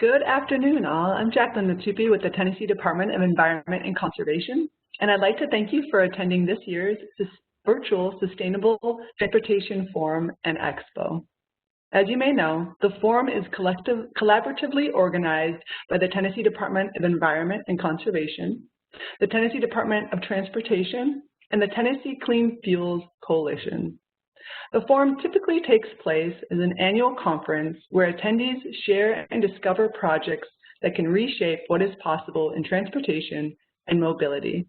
Good afternoon, all. I'm Jacqueline Natupi with the Tennessee Department of Environment and Conservation, and I'd like to thank you for attending this year's virtual Sustainable Transportation Forum and Expo. As you may know, the forum is collaboratively organized by the Tennessee Department of Environment and Conservation, the Tennessee Department of Transportation, and the Tennessee Clean Fuels Coalition. The forum typically takes place as an annual conference where attendees share and discover projects that can reshape what is possible in transportation and mobility.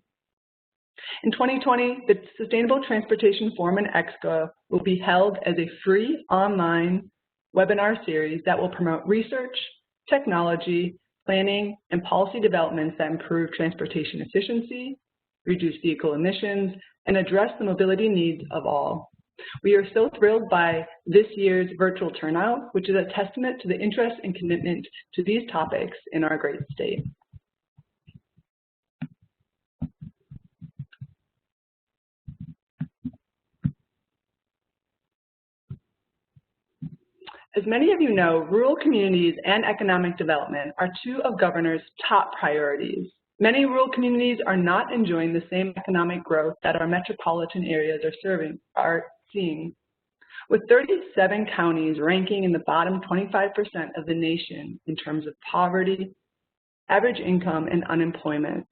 In 2020, the Sustainable Transportation Forum and Expo will be held as a free online webinar series that will promote research, technology, planning, and policy developments that improve transportation efficiency, reduce vehicle emissions, and address the mobility needs of all. We are so thrilled by this year's virtual turnout, which is a testament to the interest and commitment to these topics in our great state. As many of you know, rural communities and economic development are two of Governor's top priorities. Many rural communities are not enjoying the same economic growth that our metropolitan areas are seeing. With 37 counties ranking in the bottom 25% of the nation in terms of poverty, average income, and unemployment.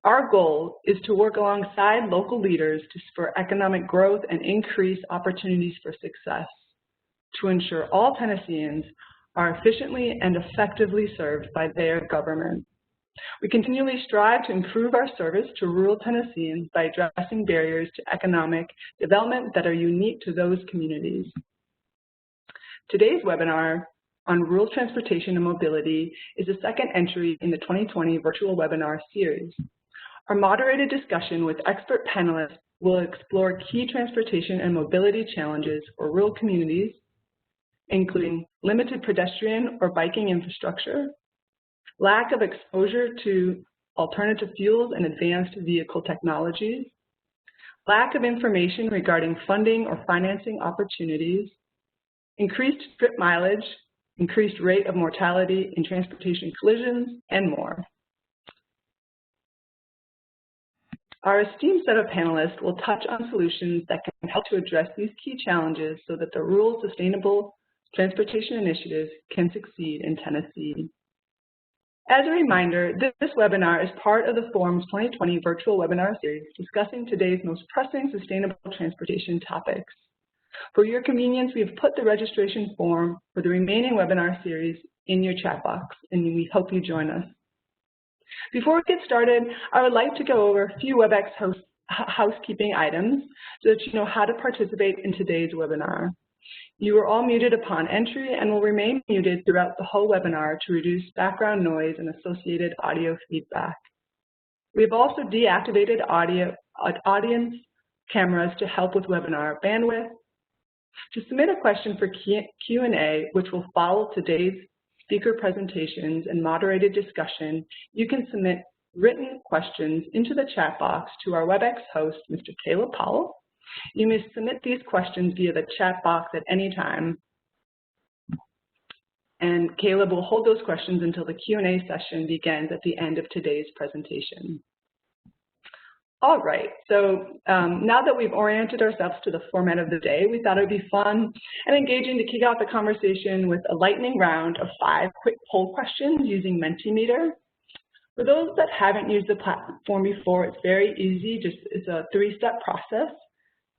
Our goal is to work alongside local leaders to spur economic growth and increase opportunities for success, to ensure all Tennesseans are efficiently and effectively served by their government. We continually strive to improve our service to rural Tennesseans by addressing barriers to economic development that are unique to those communities. Today's webinar on rural transportation and mobility is the second entry in the 2020 virtual webinar series. Our moderated discussion with expert panelists will explore key transportation and mobility challenges for rural communities, including limited pedestrian or biking infrastructure, lack of exposure to alternative fuels and advanced vehicle technologies, lack of information regarding funding or financing opportunities, increased trip mileage, increased rate of mortality in transportation collisions, and more. Our esteemed set of panelists will touch on solutions that can help to address these key challenges so that the rural sustainable transportation initiatives can succeed in Tennessee. As a reminder, this webinar is part of the Forum's 2020 virtual webinar series discussing today's most pressing sustainable transportation topics. For your convenience, we have put the registration form for the remaining webinar series in your chat box, and we hope you join us. Before we get started, I would like to go over a few WebEx housekeeping items so that you know how to participate in today's webinar. You are all muted upon entry and will remain muted throughout the whole webinar to reduce background noise and associated audio feedback. We have also deactivated audience cameras to help with webinar bandwidth. To submit a question for Q&A, which will follow today's speaker presentations and moderated discussion, you can submit written questions into the chat box to our WebEx host, Mr. Caleb Powell. You may submit these questions via the chat box at any time, and Caleb will hold those questions until the Q&A session begins at the end of today's presentation. All right, so now that we've oriented ourselves to the format of the day, we thought it would be fun and engaging to kick off the conversation with a lightning round of 5 quick poll questions using Mentimeter. For those that haven't used the platform before, it's very easy. It's a 3-step process.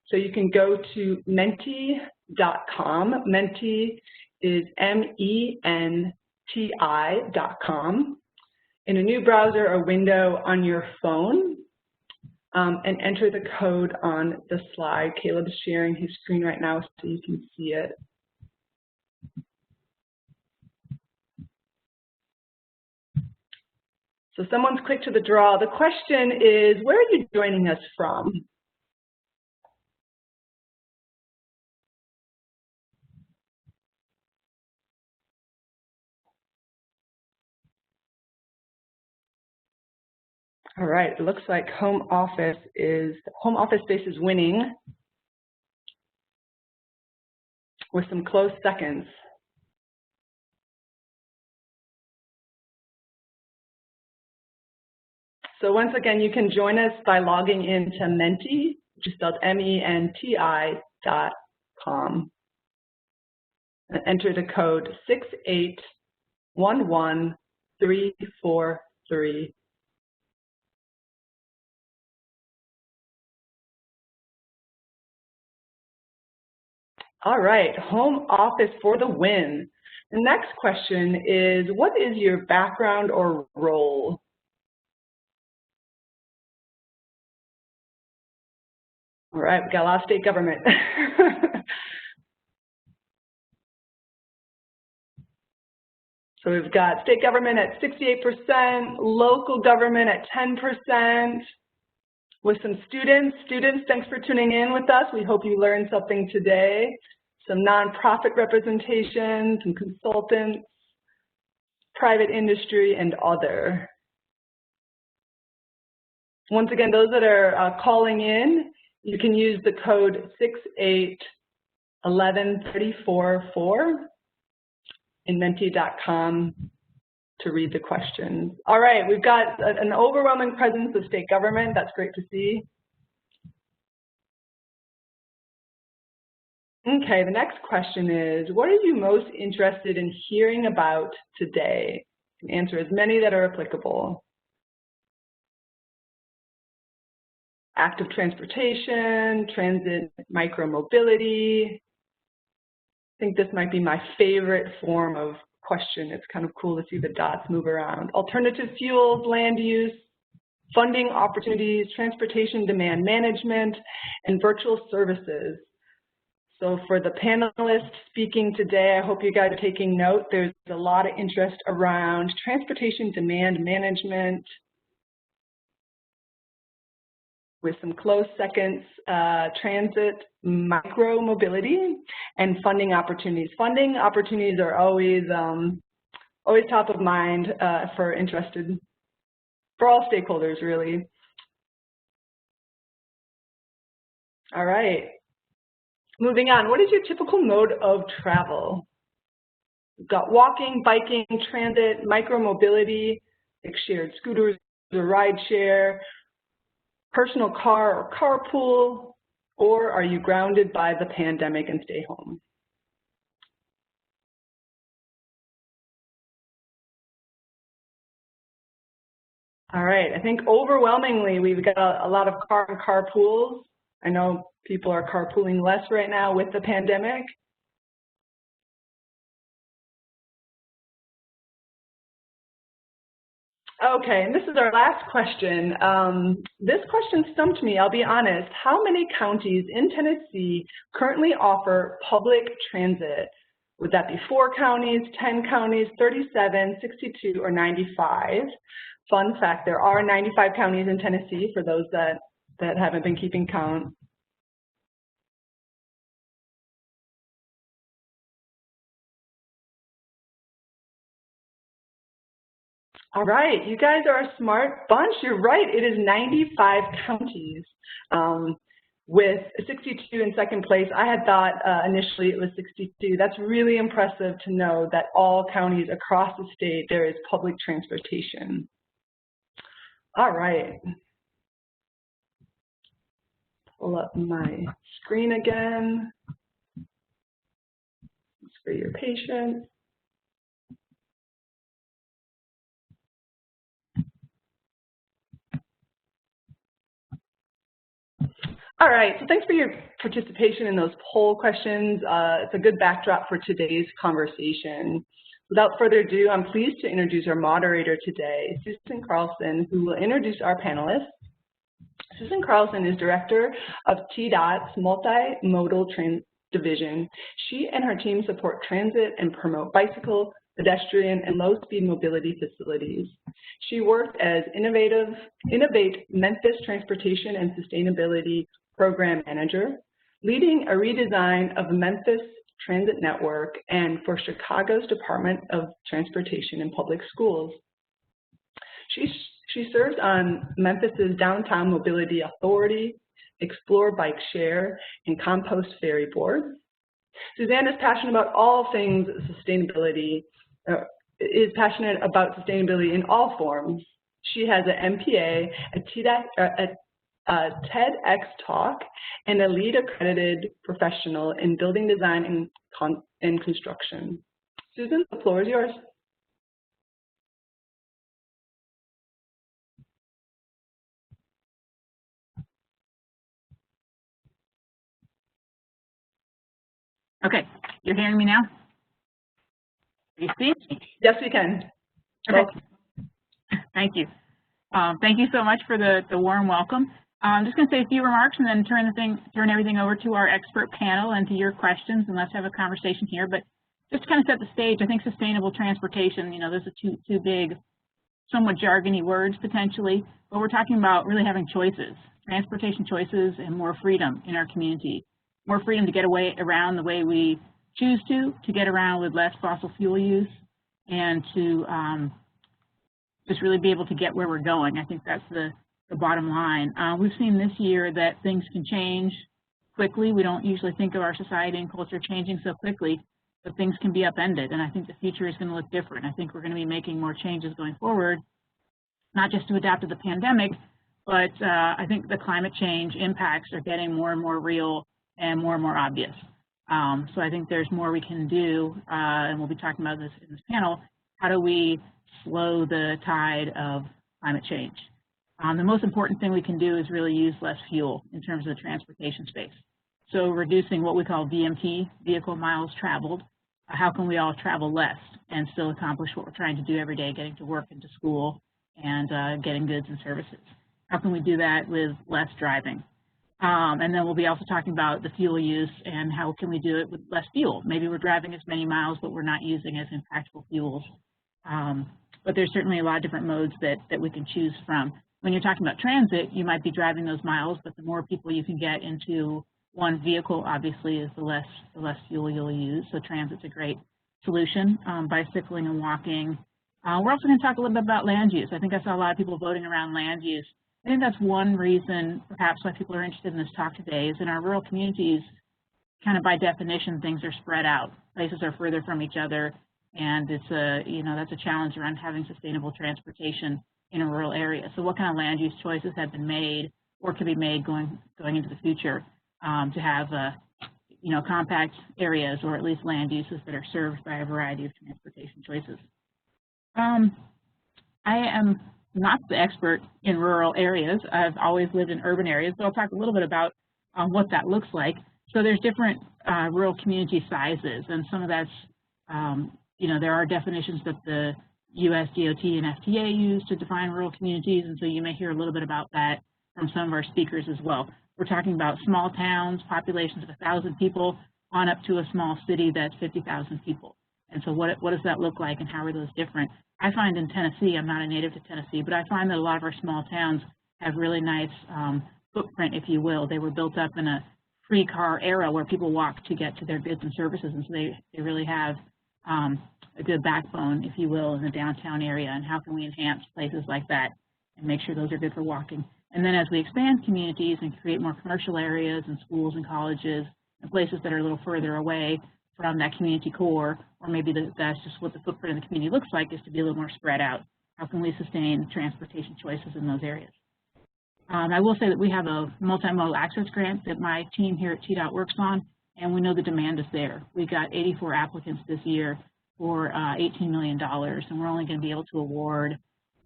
So you can go to menti.com. Menti is MENTI.com. In a new browser or window on your phone, and enter the code on the slide. Caleb's sharing his screen right now so you can see it. So someone's clicked to the draw. The question is, where are you joining us from? All right, it looks like home office space is winning with some close seconds. So once again, you can join us by logging into Menti, which is spelled MENTI.com. And enter the code 6811343. All right, home office for the win. The next question is, what is your background or role? All right, we've got a lot of state government. So we've got state government at 68%, local government at 10%. With some students. Students, thanks for tuning in with us. We hope you learned something today. Some nonprofit representation, some consultants, private industry, and other. Once again, those that are calling in, you can use the code 6811344 in Menti.com to read the questions. All right, we've got an overwhelming presence of state government. That's great to see. Okay, the next question is, what are you most interested in hearing about today? You can answer as many that are applicable. Active transportation, transit micromobility. I think this might be my favorite form of question. It's kind of cool to see the dots move around. Alternative fuels, land use, funding opportunities, transportation demand management, and virtual services. So for the panelists speaking today, I hope you guys are taking note. There's a lot of interest around transportation demand management, with some close seconds, transit micro-mobility, and funding opportunities. Funding opportunities are always top of mind for all stakeholders, really. All right, moving on. What is your typical mode of travel? We've got walking, biking, transit, micro-mobility, like shared scooters or ride share, personal car or carpool, or are you grounded by the pandemic and stay home? All right, I think overwhelmingly we've got a lot of car and carpools. I know people are carpooling less right now with the pandemic. Okay, and this is our last question. This question stumped me, I'll be honest. How many counties in Tennessee currently offer public transit? Would that be 4 counties, 10 counties, 37, 62, or 95? Fun fact, there are 95 counties in Tennessee for those that haven't been keeping count. All right, you guys are a smart bunch. You're right, it is 95 counties with 62 in second place. I had thought initially it was 62. That's really impressive to know that all counties across the state there is public transportation. All right. Pull up my screen again. Thanks for your patience. All right, so thanks for your participation in those poll questions. It's a good backdrop for today's conversation. Without further ado, I'm pleased to introduce our moderator today, Susan Carlson, who will introduce our panelists. Susan Carlson is Director of TDOT's Multimodal Transit Division. She and her team support transit and promote bicycle, pedestrian, and low-speed mobility facilities. She worked as Innovate Memphis Transportation and Sustainability Program Manager, leading a redesign of Memphis Transit Network and for Chicago's Department of Transportation and Public Schools. She serves on Memphis's Downtown Mobility Authority, Explore Bike Share, and Compost Ferry Board. Suzanne is passionate about all things sustainability, in all forms. She has an MPA, a TEDx talk, and a LEED accredited professional in building design and construction. Susan, the floor is yours. Okay, you're hearing me now? You see? Yes, we can. Okay. Thank you. Thank you so much for the warm welcome. I'm just going to say a few remarks and then turn everything over to our expert panel and to your questions, and let's have a conversation here. But just to kind of set the stage, I think sustainable transportation, you know, those are two big, somewhat jargony words potentially, but we're talking about really having choices, transportation choices, and more freedom in our community. More freedom to get around the way we choose to get around with less fossil fuel use, and to just really be able to get where we're going. I think that's the bottom line. We've seen this year that things can change quickly. We don't usually think of our society and culture changing so quickly, but things can be upended, and I think the future is going to look different. I think we're going to be making more changes going forward, not just to adapt to the pandemic, but I think the climate change impacts are getting more and more real and more obvious. So I think there's more we can do, and we'll be talking about this in this panel. How do we slow the tide of climate change? The most important thing we can do is really use less fuel in terms of the transportation space. So reducing what we call VMT, vehicle miles traveled. How can we all travel less and still accomplish what we're trying to do every day, getting to work and to school and getting goods and services? How can we do that with less driving? And then we'll be also talking about the fuel use and how can we do it with less fuel. Maybe we're driving as many miles, but we're not using as impactful fuels. But there's certainly a lot of different modes that we can choose from. When you're talking about transit, you might be driving those miles, but the more people you can get into one vehicle, obviously, is the less fuel you'll use. So transit's a great solution. Bicycling and walking. We're also going to talk a little bit about land use. I think I saw a lot of people voting around land use. I think that's one reason, perhaps, why people are interested in this talk today, is in our rural communities, kind of by definition, things are spread out. Places are further from each other, and it's that's a challenge around having sustainable transportation in a rural area. So what kind of land use choices have been made or could be made going into the future to have compact areas, or at least land uses that are served by a variety of transportation choices. I am not the expert in rural areas. I've always lived in urban areas, but I'll talk a little bit about what that looks like. So there's different rural community sizes, and some of that's, there are definitions that the USDOT and FTA use to define rural communities, and so you may hear a little bit about that from some of our speakers as well. We're talking about small towns, populations of 1,000 people, on up to a small city that's 50,000 people. And so what does that look like, and how are those different? I find in Tennessee, I'm not a native to Tennessee, but I find that a lot of our small towns have really nice footprint, if you will. They were built up in a pre-car era where people walked to get to their goods and services, and so they really have a good backbone, if you will, in the downtown area. And how can we enhance places like that and make sure those are good for walking? And then as we expand communities and create more commercial areas and schools and colleges and places that are a little further away from that community core, or maybe that's just what the footprint of the community looks like, is to be a little more spread out. How can we sustain transportation choices in those areas? I will say that we have a multimodal access grant that my team here at TDOT works on, and we know the demand is there. We got 84 applicants this year for $18 million, and we're only going to be able to award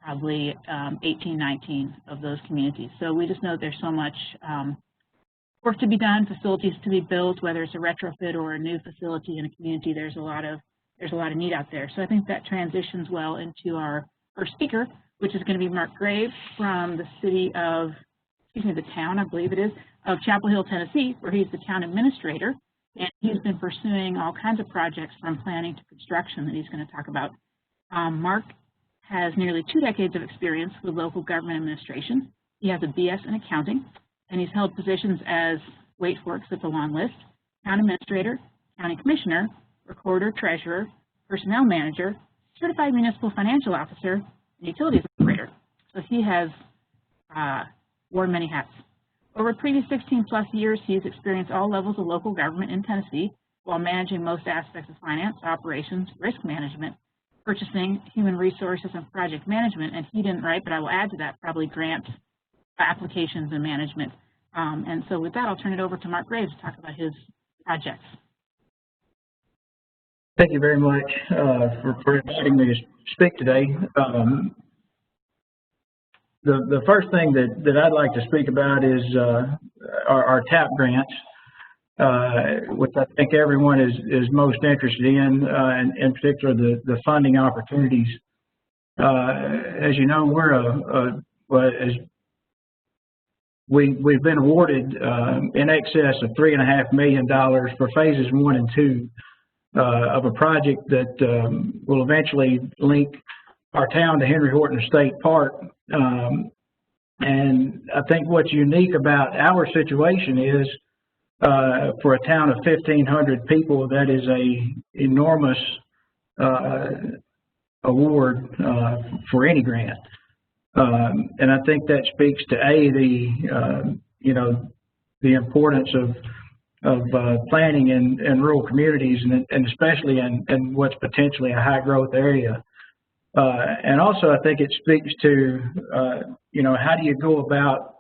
probably 18, 19 of those communities. So we just know there's so much work to be done, facilities to be built, whether it's a retrofit or a new facility in a community. There's a lot of need out there. So I think that transitions well into our first speaker, which is going to be Mark Graves from the town, I believe it is, of Chapel Hill, Tennessee, where he's the town administrator. And he's been pursuing all kinds of projects from planning to construction that he's going to talk about. Mark has nearly 2 decades of experience with local government administration. He has a BS in accounting, and he's held positions as, wait for it, 'cause it's a long list, town administrator, county commissioner, recorder, treasurer, personnel manager, certified municipal financial officer, and utilities operator. So he has worn many hats. Over previous 16+ years, he's experienced all levels of local government in Tennessee while managing most aspects of finance, operations, risk management, purchasing, human resources, and project management. And he didn't write, but I will add to that, probably grant applications and management. And so with that, I'll turn it over to Mark Graves to talk about his projects. Thank you very much for inviting me to speak today. The first thing that I'd like to speak about is our TAP grants, which I think everyone is most interested in particular the funding opportunities. As you know, we've been awarded in excess of $3.5 million for phases 1 and 2 of a project that will eventually link our town to Henry Horton State Park. And I think what's unique about our situation is for a town of 1,500 people, that is an enormous award for any grant. And I think that speaks to the importance of planning in rural communities, and especially in what's potentially a high growth area. And also, I think it speaks to how do you go about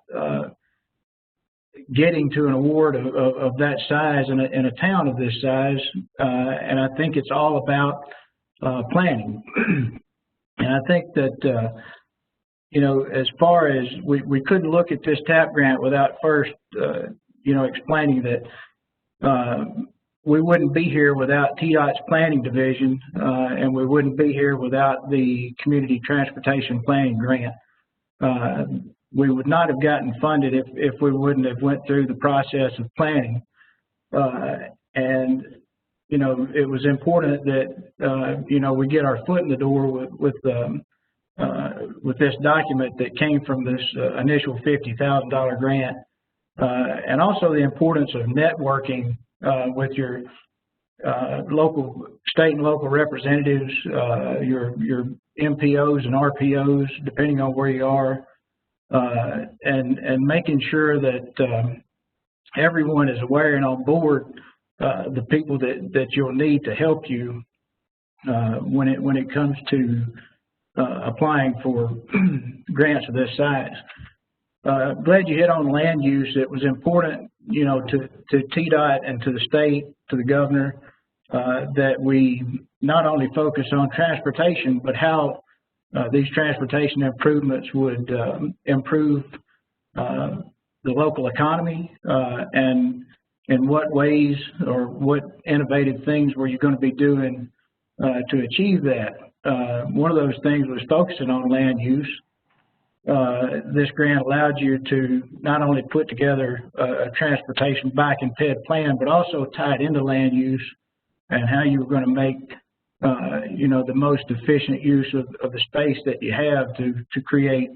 getting to an award of that size in a town of this size, and I think it's all about planning. And I think that as far as we couldn't look at this TAP grant without first explaining that we wouldn't be here without TDOT's planning division, and we wouldn't be here without the Community Transportation Planning Grant. We would not have gotten funded if we wouldn't have went through the process of planning. And it was important that we get our foot in the door with this document that came from this initial $50,000 grant, and also the importance of networking with your local, state and local representatives, your MPOs and RPOs, depending on where you are, and making sure that everyone is aware and on board the people that you'll need to help you when it comes to applying for grants of this size. Glad you hit on land use. It was important, to TDOT and to the state, to the governor, that we not only focus on transportation, but how these transportation improvements would improve the local economy, and in what ways or what innovative things were you going to be doing to achieve that. One of those things was focusing on land use. This grant allowed you to not only put together a transportation bike and ped plan, but also tie it into land use and how you were going to make the most efficient use of the space that you have to create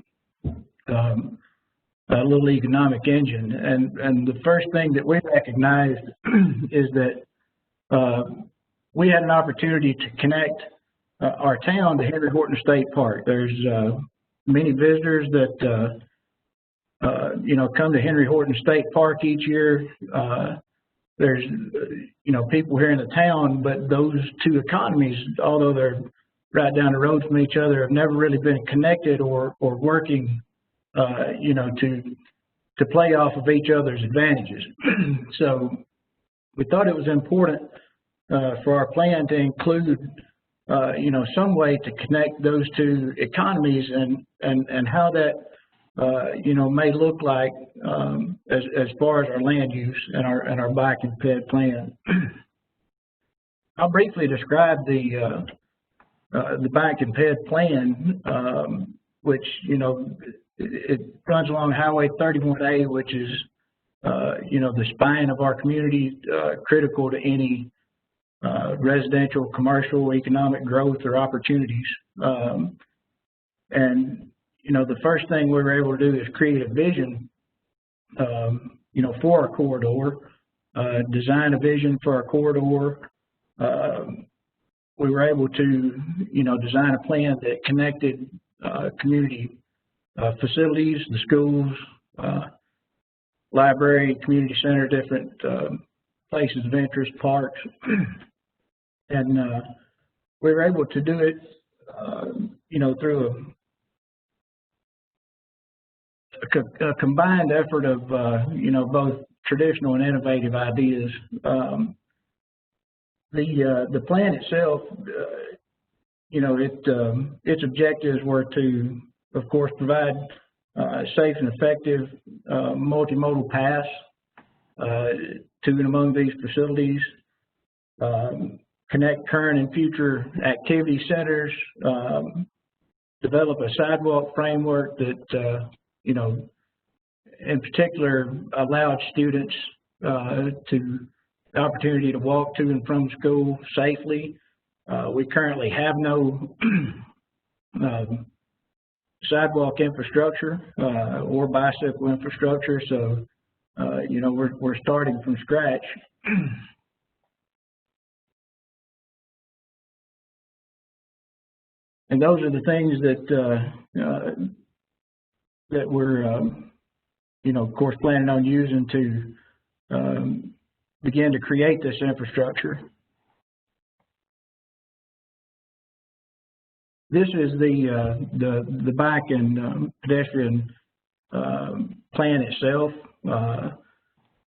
a little economic engine. And the first thing that we recognized is that we had an opportunity to connect our town to Henry Horton State Park. There's many visitors that come to Henry Horton State Park each year. There's people here in the town, but those two economies, although they're right down the road from each other, have never really been connected or working to play off of each other's advantages. So we thought it was important for our plan to include some way to connect those two economies and how that may look like as far as our land use and our bike and ped plan. I'll briefly describe the bike and ped plan, which it runs along Highway 31A, which is the spine of our community, critical to any residential, commercial, economic growth or opportunities. And the first thing we were able to do is create a vision, for our corridor, design a vision for our corridor. We were able to, design a plan that connected community facilities, the schools, library, community center, different places of interest, parks. And we were able to do it you know, through a combined effort of, you know, both traditional and innovative ideas. The plan itself, you know, its objectives were to, of course, provide safe and effective multimodal paths to and among these facilities, connect current and future activity centers, develop a sidewalk framework that, you know, in particular allowed students to the opportunity to walk to and from school safely. We currently have no sidewalk infrastructure or bicycle infrastructure, so you know, we're starting from scratch. And those are the things that that we're, you know, of course, planning on using to begin to create this infrastructure. This is the bike and pedestrian plan itself.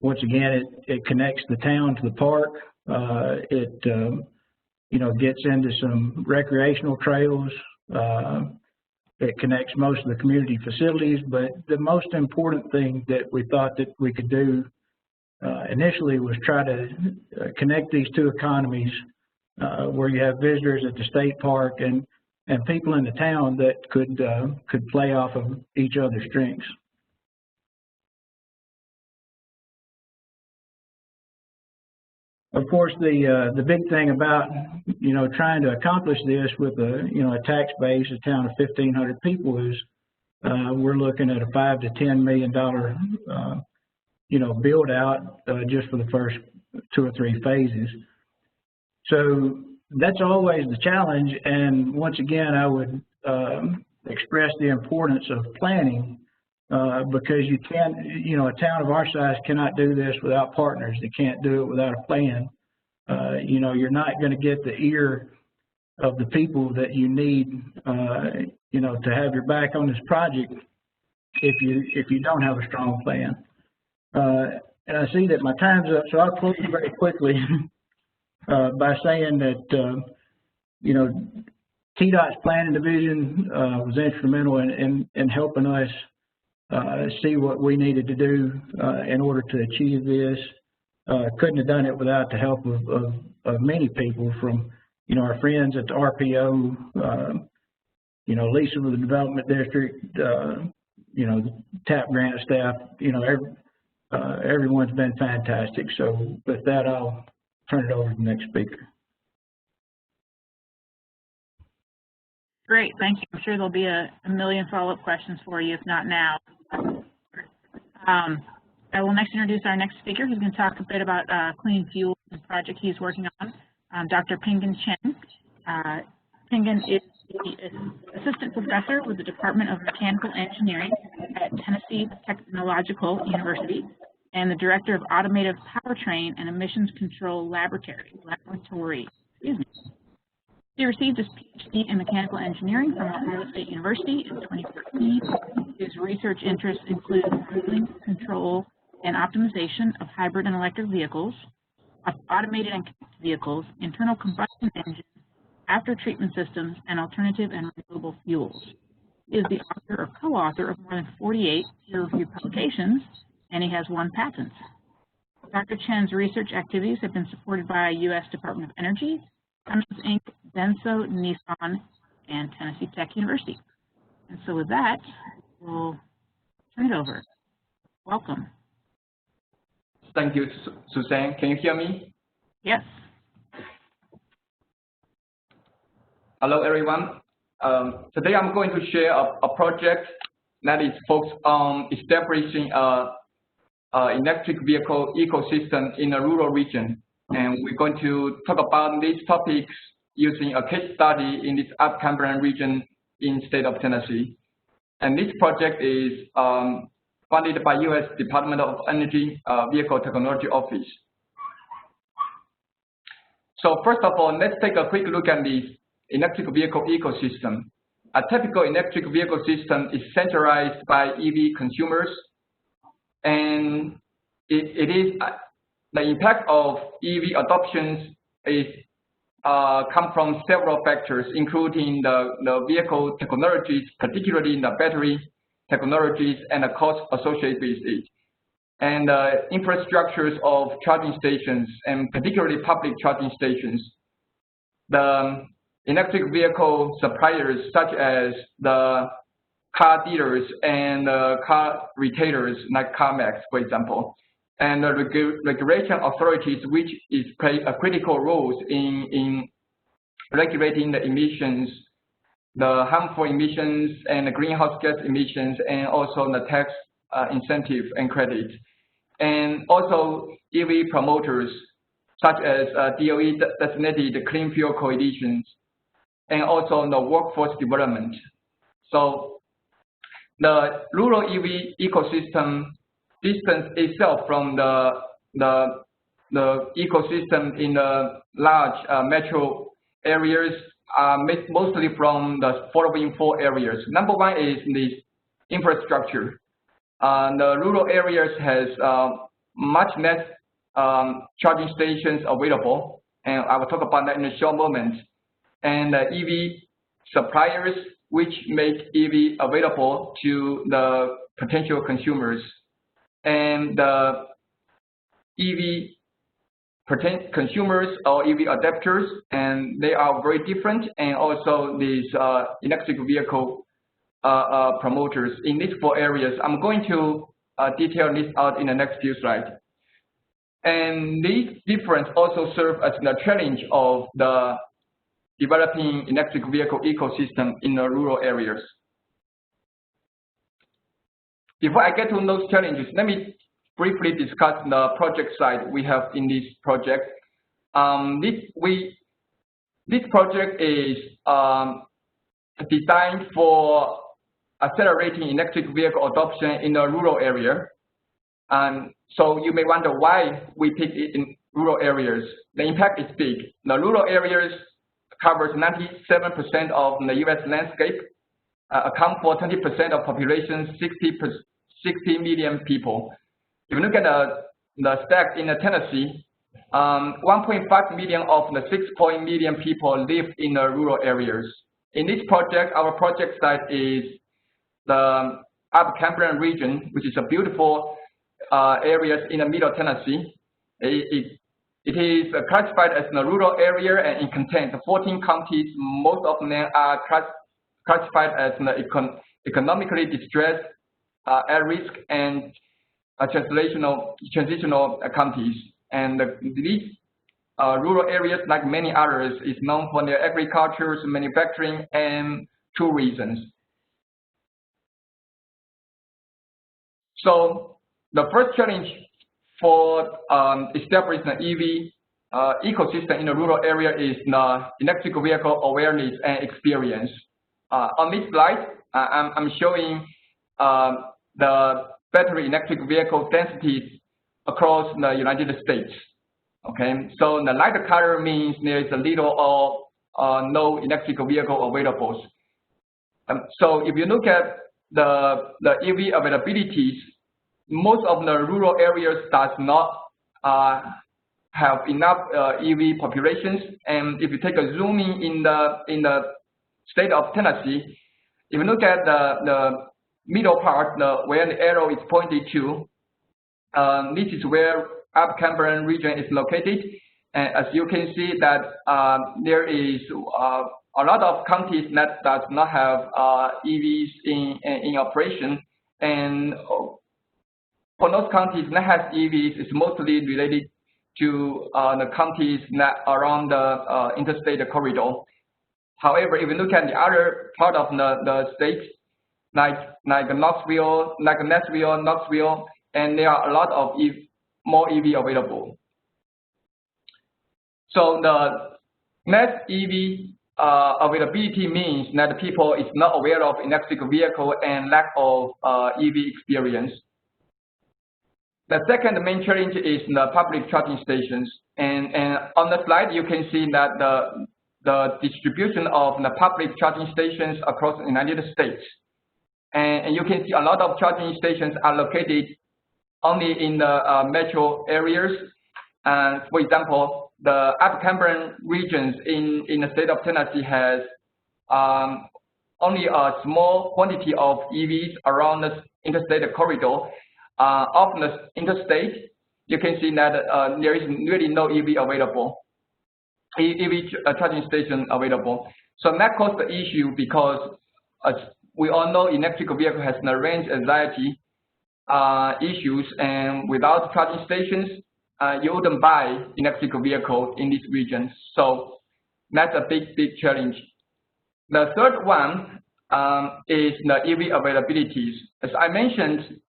Once again, it connects the town to the park. You know, gets into some recreational trails. It connects most of the community facilities, but the most important thing that we thought that we could do initially was try to connect these two economies where you have visitors at the state park and people in the town that could play off of each other's strengths. Of course, the big thing about, you know, trying to accomplish this with a, you know, a tax base, a town of 1,500 people is we're looking at a $5 to $10 million, you know, build out just for the first 2 or 3 phases. So that's always the challenge. And once again, I would express the importance of planning. Because you can't, you know, a town of our size cannot do this without partners. They can't do it without a plan. You know, you're not going to get the ear of the people that you need, you know, to have your back on this project if you don't have a strong plan. And I see that my time's up, so I'll close very quickly by saying that, you know, TDOT's planning division was instrumental in helping us see what we needed to do in order to achieve this. Couldn't have done it without the help of many people, from, you know, our friends at the RPO, you know, Lisa with the Development District, you know, the TAP grant staff, you know, everyone's been fantastic. So with that, I'll turn it over to the next speaker. Great, thank you. I'm sure there'll be a million follow-up questions for you, if not now. I will next introduce our next speaker, who's going to talk a bit about clean fuels, the project he's working on, Dr. Pinggan Chen. Pinggan is the assistant professor with the Department of Mechanical Engineering at Tennessee Technological University and the director of Automotive Powertrain and Emissions Control Laboratory. He received his PhD in mechanical engineering from Ohio State University in 2014. His research interests include modeling, control, and optimization of hybrid and electric vehicles, automated and connected vehicles, internal combustion engines, after-treatment systems, and alternative and renewable fuels. He is the author or co-author of more than 48 peer-reviewed publications, and he has 1 patent. Dr. Chen's research activities have been supported by U.S. Department of Energy, Cummins Inc., Denso, Nissan, and Tennessee Tech University. And so with that, we'll turn it over. Welcome. Thank you, Suzanne. Can you hear me? Yes. Hello, everyone. Today I'm going to share a project that is focused on establishing an electric vehicle ecosystem in a rural region. And we're going to talk about these topics using a case study in this upcountry region in the state of Tennessee. And this project is funded by U.S. Department of Energy Vehicle Technology Office. So first of all, let's take a quick look at this electric vehicle ecosystem. A typical electric vehicle system is centralized by EV consumers, and it is the impact of EV adoptions is come from several factors, including the vehicle technologies, particularly the battery technologies and the cost associated with it, and infrastructures of charging stations, and particularly public charging stations. The electric vehicle suppliers, such as the car dealers and car retailers like CarMax, for example, and the regulation authorities, which play a critical role in regulating the emissions, the harmful emissions and the greenhouse gas emissions, and also the tax incentive and credit. And also EV promoters, such as DOE designated Clean Fuel Coalitions, and also the workforce development. So the rural EV ecosystem distance itself from the ecosystem in the large metro areas are mostly from the following 4 areas. Number 1 is the infrastructure. The rural areas has much less charging stations available, and I will talk about that in a short moment. And EV suppliers, which make EV available to the potential consumers, and the EV consumers or EV adapters, and they are very different, and also these electric vehicle promoters in these 4 areas. I'm going to detail this out in the next few slides. And these differences also serve as the challenge of the developing electric vehicle ecosystem in the rural areas. Before I get to those challenges, let me briefly discuss the project side we have in this project. This project is designed for accelerating electric vehicle adoption in the rural area. So you may wonder why we picked it in rural areas. The impact is big. The rural areas covers 97% of the U.S. landscape, account for 20% of population, 60 million people. If you look at the stats in Tennessee, 1.5 million of the 6 million people live in the rural areas. In this project, our project site is the Applicant region, which is a beautiful areas in the middle of Tennessee. It is classified as a rural area, and it contains 14 counties. Most of them are classified as economically distressed, at risk, and transitional counties. And these rural areas, like many others, is known for their agriculture, manufacturing, and 2 reasons. So the first challenge for establishing an EV ecosystem in the rural area is the electric vehicle awareness and experience. On this slide, I'm showing the battery electric vehicle densities across the United States. Okay, so the lighter color means there is a little or no electric vehicle available. So if you look at the EV availabilities, most of the rural areas does not have enough EV populations. And if you take a zoom in the state of Tennessee, if you look at the middle part, where the arrow is pointed to, this is where Applicant region is located. And as you can see that there is a lot of counties that does not have EVs in operation, and for those counties that has EVs, it's mostly related to the counties that are around the interstate corridor. However, if you look at the other part of the state, like Nashville, and there are a lot of more EV available. So the less EV availability means that people is not aware of electric vehicle and lack of EV experience. The second main challenge is the public charging stations. And on the slide, you can see that the distribution of the public charging stations across the United States. And you can see a lot of charging stations are located only in the metro areas. For example, the Applicant regions in the state of Tennessee has only a small quantity of EVs around the interstate corridor. Of the interstate, you can see that there is really no EV available, EV charging station available. So that caused the issue because, as we all know, electric vehicle has the range anxiety issues, and without charging stations, you wouldn't buy electric vehicle in these regions. So that's a big challenge. The third one is the EV availabilities. As I mentioned,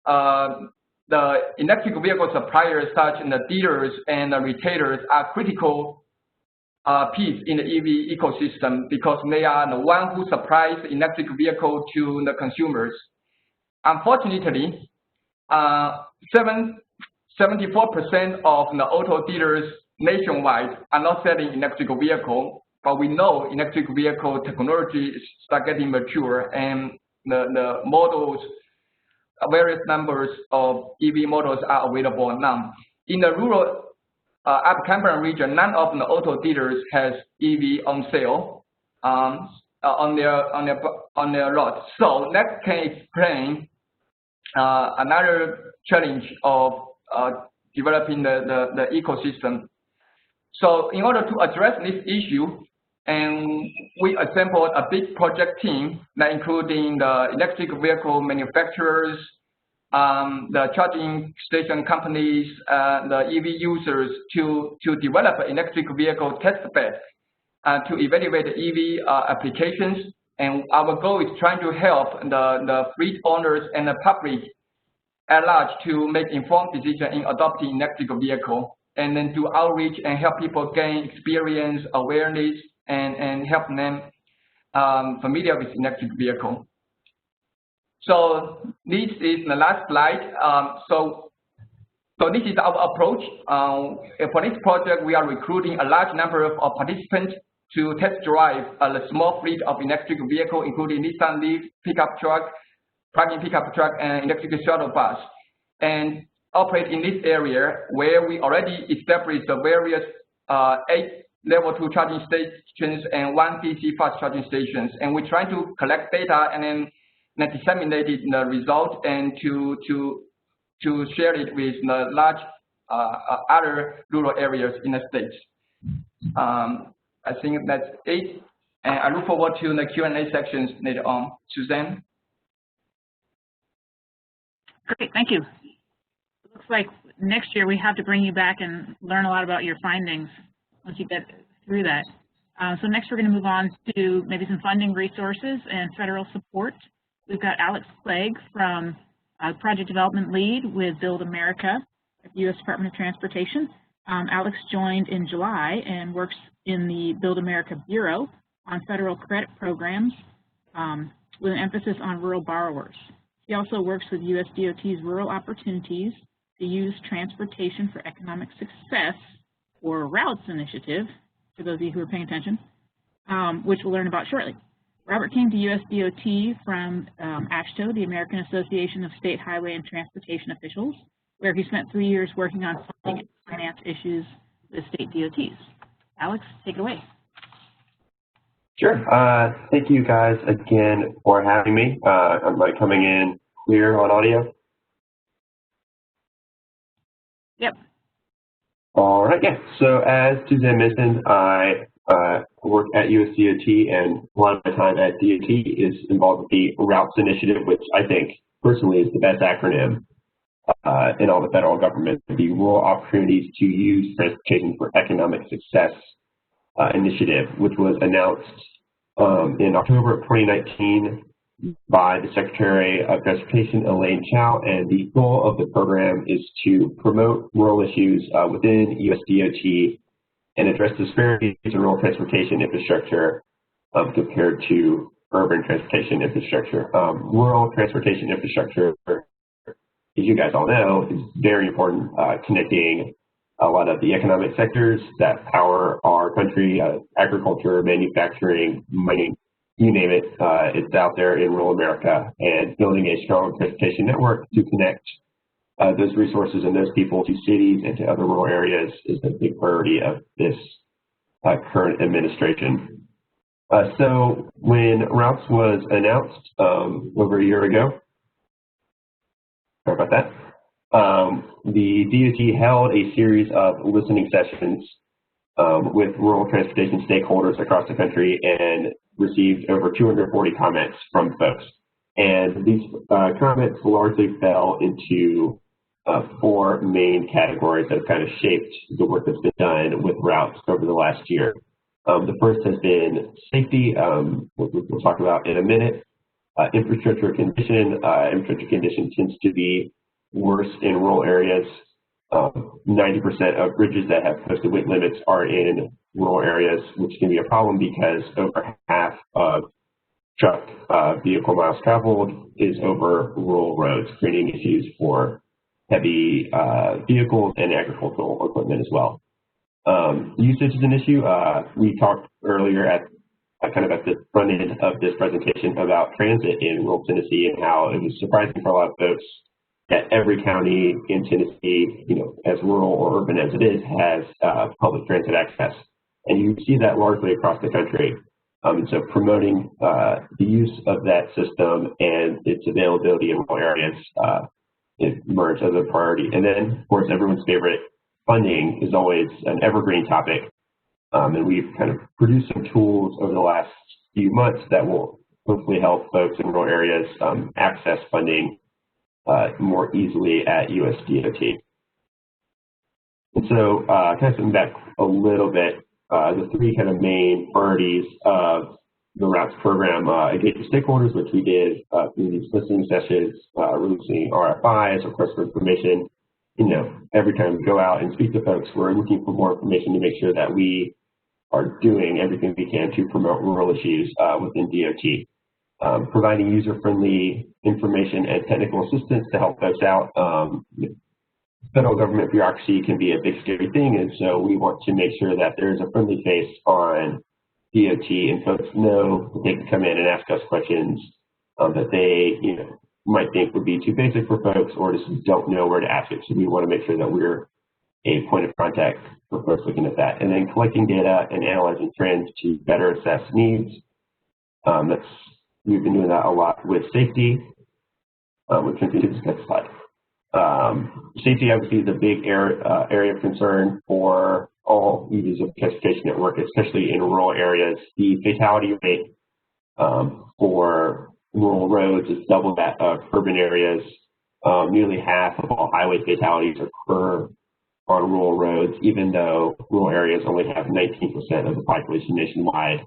the electric vehicle suppliers, such as the dealers and the retailers, are critical piece in the EV ecosystem because they are the one who supplies the electric vehicle to the consumers. Unfortunately, 74% of the auto dealers nationwide are not selling electric vehicle, but we know electric vehicle technology start getting mature, and the models, various numbers of EV models are available now. In the rural Applicant region, none of the auto dealers has EV on sale on their lot. So that can explain another challenge of developing the ecosystem. So in order to address this issue, and we assembled a big project team that including the electric vehicle manufacturers, the charging station companies, the EV users to develop an electric vehicle test bed to evaluate the EV applications. And our goal is trying to help the fleet owners and the public at large to make informed decisions in adopting electric vehicle, and then do outreach and help people gain experience, awareness, and help them familiar with electric vehicle. So this is the last slide. So this is our approach. For this project, we are recruiting a large number of participants to test drive a small fleet of electric vehicle, including Nissan Leaf, pickup truck, plug-in pickup truck, and electric shuttle bus, and operate in this area where we already established the various 8 level 2 charging stations and 1 DC fast charging stations. And we're trying to collect data and then disseminate the result and to share it with the large other rural areas in the States. I think that's it. And I look forward to the Q&A sections later on. Suzanne? Great, thank you. It looks like next year we have to bring you back and learn a lot about your findings once you get through that. So next we're going to move on to maybe some funding resources and federal support. We've got Alex Clegg from Project Development Lead with Build America at the U.S. Department of Transportation. Alex joined in July and works in the Build America Bureau on federal credit programs with an emphasis on rural borrowers. He also works with USDOT's Rural Opportunities to Use Transportation for Economic Success, or ROUTS initiative, for those of you who are paying attention, which we'll learn about shortly. Robert came to USDOT from AASHTO, the American Association of State Highway and Transportation Officials, where he spent 3 years working on funding and finance issues with state DOTs. Alex, take it away. Sure. Thank you guys again for having me. Am I coming in clear on audio? Yep. All right, yeah. So as Suzanne mentioned, I work at USDOT, and a lot of my time at DOT is involved with the ROUTS initiative, which I think personally is the best acronym in all the federal government, the Rural Opportunities to Use Transportation for Economic Success initiative, which was announced in October of 2019 by the Secretary of Transportation, Elaine Chao, and the goal of the program is to promote rural issues within USDOT and address disparities in rural transportation infrastructure compared to urban transportation infrastructure. Rural transportation infrastructure, as you guys all know, is very important, connecting a lot of the economic sectors that power our country, agriculture, manufacturing, mining, you name it, it's out there in rural America, and building a strong transportation network to connect those resources and those people to cities and to other rural areas is a big priority of this current administration. So when routes was announced over a year ago, sorry about that, the DOT held a series of listening sessions with rural transportation stakeholders across the country and received over 240 comments from folks. And these comments largely fell into 4 main categories that have kind of shaped the work that's been done with routes over the last year. The first has been safety, which we'll talk about in a minute. Infrastructure condition. Infrastructure condition tends to be worse in rural areas. 90% of bridges that have posted weight limits are in rural areas, which can be a problem because over half of truck vehicle miles traveled is over rural roads, creating issues for heavy vehicles and agricultural equipment as well. Usage is an issue. We talked earlier at kind of at the front end of this presentation about transit in rural Tennessee and how it was surprising for a lot of folks that every county in Tennessee, as rural or urban as it is, has public transit access. And you see that largely across the country. And so promoting the use of that system and its availability in rural areas it emerged as a priority. And then, of course, everyone's favorite, funding is always an evergreen topic. And we've kind of produced some tools over the last few months that will hopefully help folks in rural areas access funding more easily at USDOT. And so kind of stepping back a little bit, the 3 kind of main priorities of the routes program, engage with stakeholders, which we did through these listening sessions, releasing RFIs, requests for information. Every time we go out and speak to folks, we're looking for more information to make sure that we are doing everything we can to promote rural issues within DOT. Providing user-friendly information and technical assistance to help folks out. Federal government bureaucracy can be a big scary thing, and so we want to make sure that there's a friendly face on DOT and folks know that they can come in and ask us questions that they might think would be too basic for folks or just don't know where to ask it. So we want to make sure that we're a point of contact for folks looking at that. And then collecting data and analyzing trends to better assess needs. We've been doing that a lot with safety, which can continue to this slide. Safety obviously is a big area of concern for all users of the transportation network, especially in rural areas. The fatality rate for rural roads is double that of urban areas. Nearly half of all highway fatalities occur on rural roads, even though rural areas only have 19% of the population nationwide.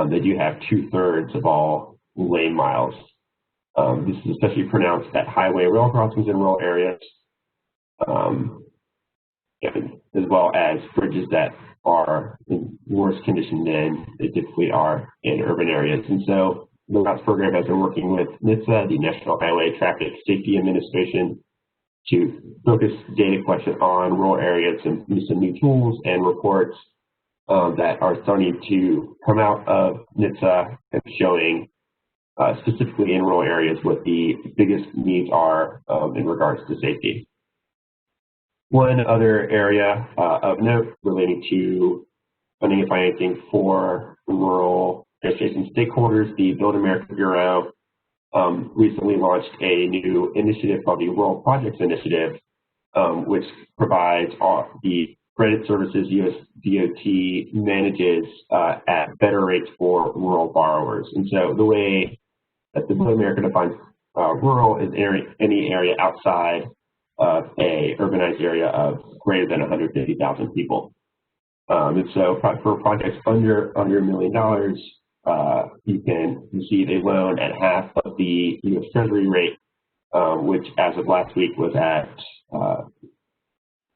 They do have 2/3 of all lane miles. This is especially pronounced at highway rail crossings in rural areas, as well as bridges that are in worse condition than they typically are in urban areas. And so the routes program has been working with NHTSA, the National Highway Traffic Safety Administration, to focus data collection on rural areas and use some new tools and reports that are starting to come out of NHTSA and showing specifically in rural areas what the biggest needs are in regards to safety. One other area of note relating to funding and financing for rural transportation stakeholders, the Build America Bureau recently launched a new initiative called the Rural Projects Initiative, which provides the credit services USDOT manages at better rates for rural borrowers. And so the way that the Build America defines rural is any area outside of a urbanized area of greater than 150,000 people. And so for projects under $1 million, you can receive a loan at half of the U.S. Treasury rate, which as of last week was at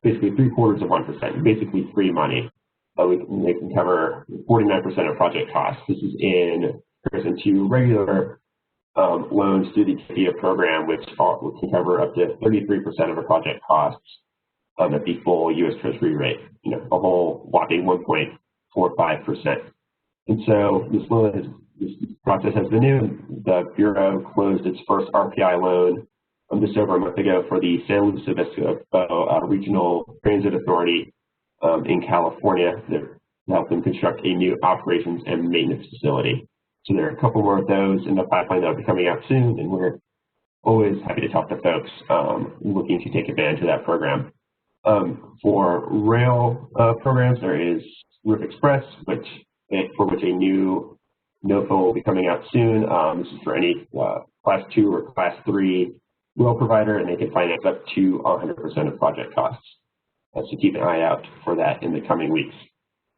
basically 0.75%, basically free money. They can cover 49% of project costs. This is in comparison to regular loans through the FTA program, which can cover up to 33% of a project costs. at the full U.S. Treasury rate, a whole whopping 1.45%. And so this process has been new. The Bureau closed its first RPI loan just over a month ago for the San Luis Obispo Regional Transit Authority in California to help them construct a new operations and maintenance facility. So there are a couple more of those in the pipeline that will be coming out soon, and we're always happy to talk to folks looking to take advantage of that program. For rail programs, there is Roof Express, for which a new NOFA will be coming out soon. This is for any Class 2 or Class 3 rail provider, and they can finance up to 100% of project costs. So keep an eye out for that in the coming weeks.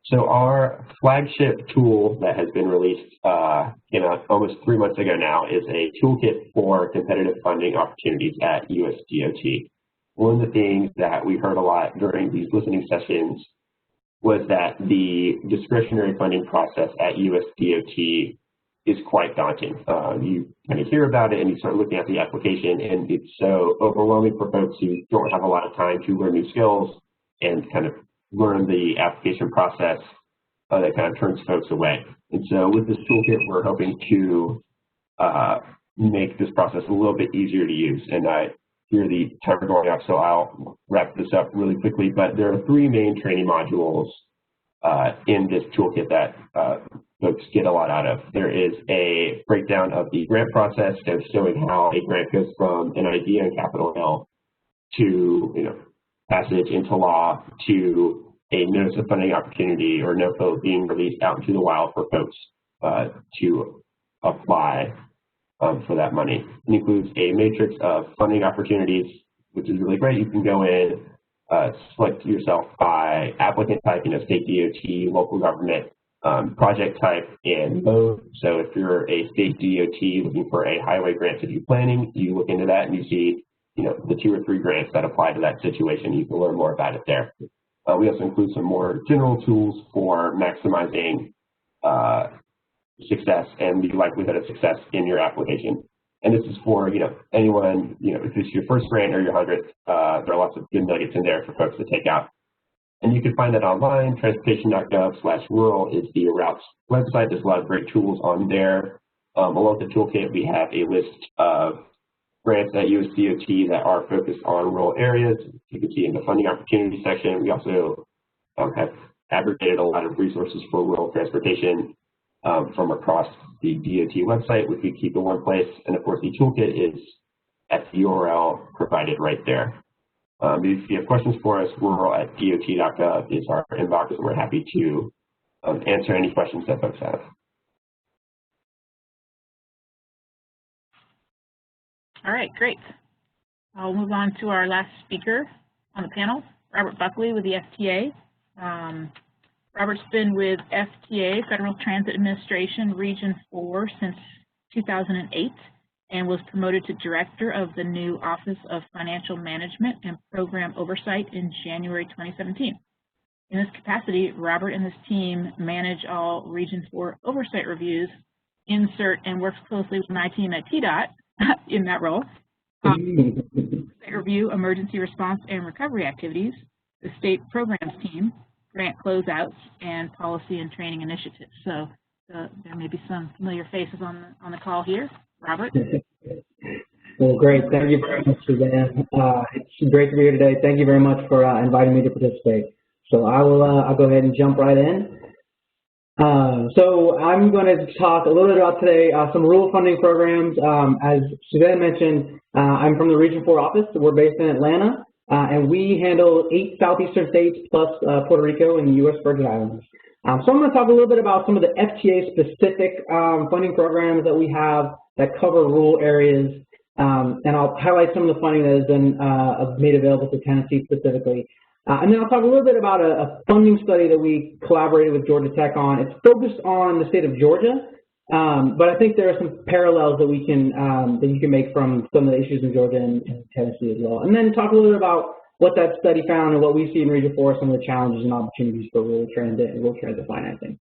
So our flagship tool that has been released almost 3 months ago now is a toolkit for competitive funding opportunities at USDOT. One of the things that we heard a lot during these listening sessions was that the discretionary funding process at USDOT is quite daunting. You kind of hear about it and you start looking at the application, and it's so overwhelming for folks who don't have a lot of time to learn new skills and kind of learn the application process that kind of turns folks away. And so with this toolkit, we're hoping to make this process a little bit easier to use. And I hear the timer going up, so I'll wrap this up really quickly. But there are 3 main training modules in this toolkit that folks get a lot out of. There is a breakdown of the grant process, and showing how a grant goes from an idea in Capitol Hill to passage into law to a notice of funding opportunity or NOFA being released out into the wild for folks to apply for that money. It includes a matrix of funding opportunities, which is really great. You can go in, select yourself by applicant type, state DOT, local government, project type, and mode. So if you're a state DOT looking for a highway grant to do planning, you look into that and you see the 2 or 3 grants that apply to that situation. You can learn more about it there. We also include some more general tools for maximizing success and the likelihood of success in your application. And this is for anyone, if it's your first grant or your 100th, there are lots of good nuggets in there for folks to take out. And you can find that online. Transportation.gov/rural is the routes website. There's a lot of great tools on there. Along with the toolkit, we have a list of grants at USDOT that are focused on rural areas. You can see in the funding opportunity section. We also have aggregated a lot of resources for rural transportation from across the DOT website, which we keep in one place. And of course, the toolkit is at the URL provided right there. If you have questions for us, rural@dot.gov is our inbox, and we're happy to answer any questions that folks have. All right, great. I'll move on to our last speaker on the panel, Robert Buckley with the FTA. Robert's been with FTA, Federal Transit Administration, Region 4 since 2008 and was promoted to Director of the new Office of Financial Management and Program Oversight in January 2017. In this capacity, Robert and his team manage all Region 4 oversight reviews, insert, and works closely with my team at TDOT in that role. Review emergency response and recovery activities, the state programs team, grant closeouts, and policy and training initiatives. So there may be some familiar faces on the call here. Robert? Well, great. Thank you very much, Suzanne. It's great to be here today. Thank you very much for inviting me to participate. So I'll go ahead and jump right in. So I'm going to talk a little bit about today some rural funding programs. As Suzanne mentioned, I'm from the Region 4 office. We're based in Atlanta, and we handle 8 southeastern states plus Puerto Rico and the U.S. Virgin Islands. So I'm going to talk a little bit about some of the FTA-specific funding programs that we have that cover rural areas, and I'll highlight some of the funding that has been made available to Tennessee specifically. And then I'll talk a little bit about a funding study that we collaborated with Georgia Tech on. It's focused on the state of Georgia, but I think there are some parallels that we can that you can make from some of the issues in Georgia and Tennessee as well. And then talk a little bit about what that study found and what we see in Region 4, some of the challenges and opportunities for rural transit and rural transit financing.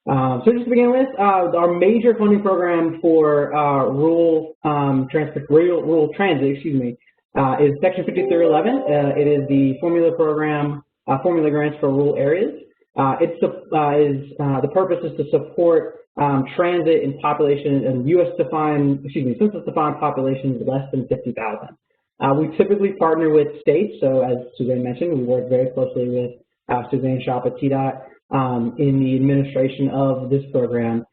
So just to begin with, our major funding program for rural transit, is Section 5311. It is the formula program, formula grants for rural areas. The purpose is to support transit in population and census-defined populations less than 50,000. We typically partner with states, so as Suzanne mentioned, we work very closely with Suzanne Shop at TDOT in the administration of this program.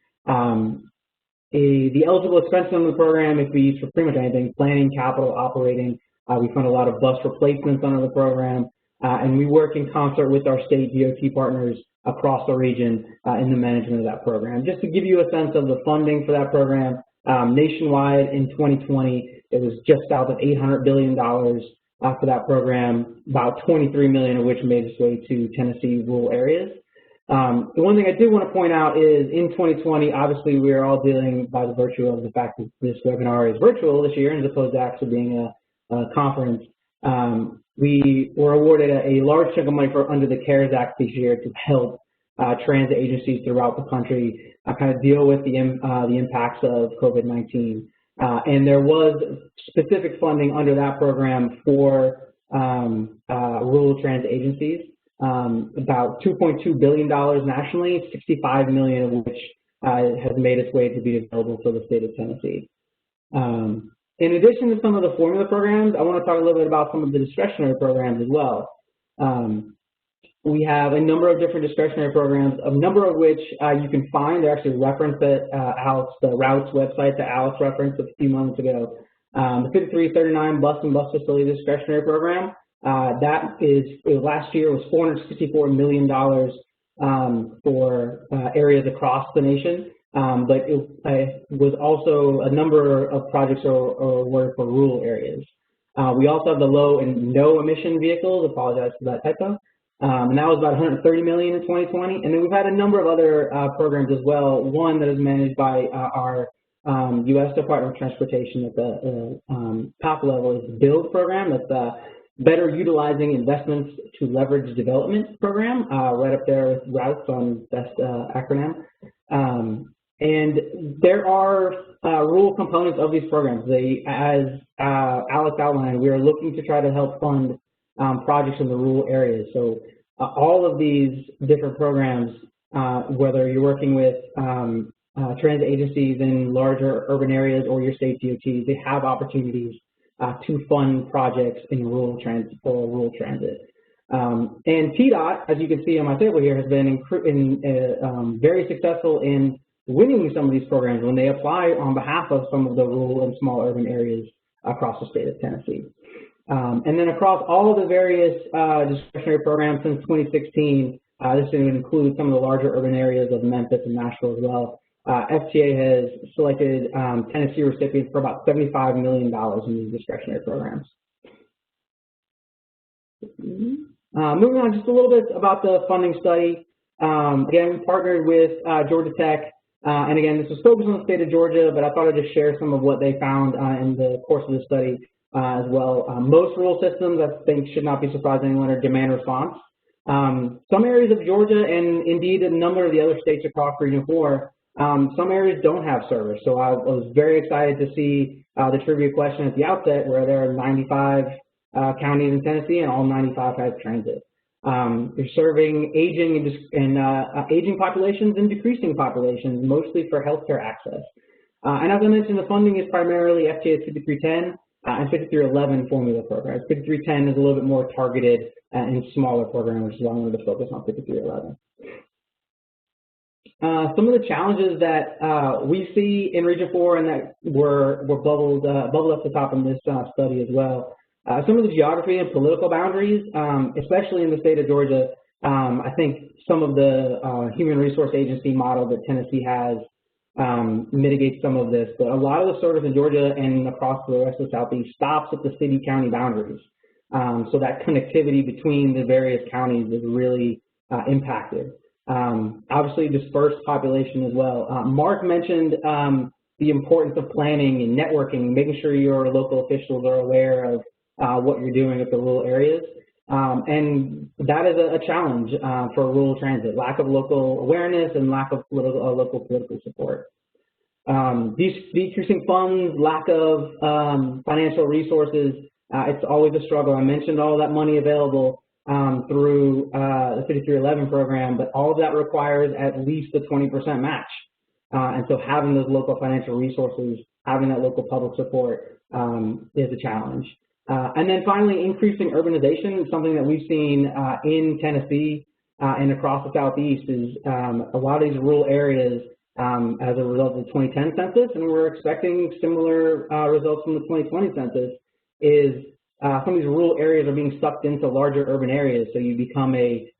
The eligible expenses on the program, if we use for pretty much anything, planning, capital, operating. We fund a lot of bus replacements under the program, and we work in concert with our state DOT partners across the region in the management of that program. Just to give you a sense of the funding for that program, nationwide in 2020, it was just south of $800 billion for that program, about $23 million of which made its way to Tennessee rural areas. The one thing I do want to point out is in 2020, obviously we are all dealing by the virtue of the fact that this webinar is virtual this year as opposed to actually being a conference. We were awarded a large chunk of money under the CARES Act this year to help transit agencies throughout the country kind of deal with the impacts of COVID-19. And there was specific funding under that program for rural transit agencies. About $2.2 billion nationally, $65 million of which has made its way to be available for the state of Tennessee. In addition to some of the formula programs, I want to talk a little bit about some of the discretionary programs as well. We have a number of different discretionary programs, a number of which you can find. They're actually referenced at the Routes website that Alex referenced a few months ago. The 5339 Bus and Bus Facility Discretionary Program, that is, last year was $464 million for areas across the nation, but it was also a number of projects awarded for rural areas. We also have the low and no emission vehicles, apologize for that typo, and that was about $130 million in 2020. And then we've had a number of other programs as well. One that is managed by our U.S. Department of Transportation at the top level is the BUILD program. That's Better Utilizing Investments to Leverage Development program, right up there with Routes on best acronym. And there are rural components of these programs. As Alex outlined, we are looking to try to help fund projects in the rural areas. So all of these different programs, whether you're working with transit agencies in larger urban areas or your state DOTs, they have opportunities to fund projects in rural transit or rural transit. And TDOT, as you can see on my table here, has been very successful in winning some of these programs when they apply on behalf of some of the rural and small urban areas across the state of Tennessee. And then across all of the various discretionary programs since 2016, this would include some of the larger urban areas of Memphis and Nashville as well. FTA has selected Tennessee recipients for about $75 million in these discretionary programs. Moving on just a little bit about the funding study. Again, we partnered with Georgia Tech, and again, this was focused on the state of Georgia, but I thought I'd just share some of what they found in the course of the study as well. Most rural systems, I think, should not be surprising anyone, are demand response. Some areas of Georgia, and indeed a number of the other states across Region 4, some areas don't have service. So I was very excited to see the trivia question at the outset where there are 95 counties in Tennessee and all 95 have transit. They're serving aging populations and decreasing populations, mostly for healthcare access. And as I mentioned, the funding is primarily FTA 5310 and 5311 formula programs. 5310 is a little bit more targeted and smaller program, which is why I wanted to focus on 5311. Some of the challenges that we see in Region 4 and that were bubbled up the top in this study as well. Some of the geography and political boundaries, especially in the state of Georgia, I think some of the human resource agency model that Tennessee has mitigates some of this, but a lot of the service in Georgia and across the rest of the Southeast stops at the city-county boundaries. So that connectivity between the various counties is really impacted. Obviously dispersed population as well. Mark mentioned the importance of planning and networking, making sure your local officials are aware of what you're doing at the rural areas. And that is a challenge for rural transit, lack of local awareness and lack of local political support. Decreasing funds, lack of financial resources it's always a struggle. I mentioned all that money available through the 5311 program, but all of that requires at least a 20% match. And so having those local financial resources, having that local public support is a challenge. And then finally, increasing urbanization is something that we've seen in Tennessee and across the Southeast is a lot of these rural areas as a result of the 2010 census, and we're expecting similar results from the 2020 census, is some of these rural areas are being sucked into larger urban areas, so you become a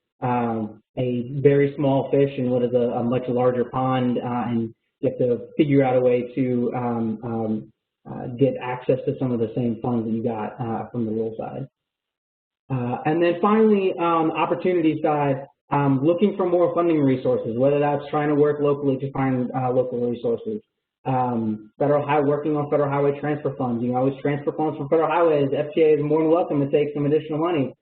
very small fish in what is a much larger pond, and you have to figure out a way to get access to some of the same funds that you got from the rural side. And then finally, opportunity side, looking for more funding resources, whether that's trying to work locally to find local resources. Working on federal highway transfer funds. You can always transfer funds from federal highways. FTA is more than welcome to take some additional money.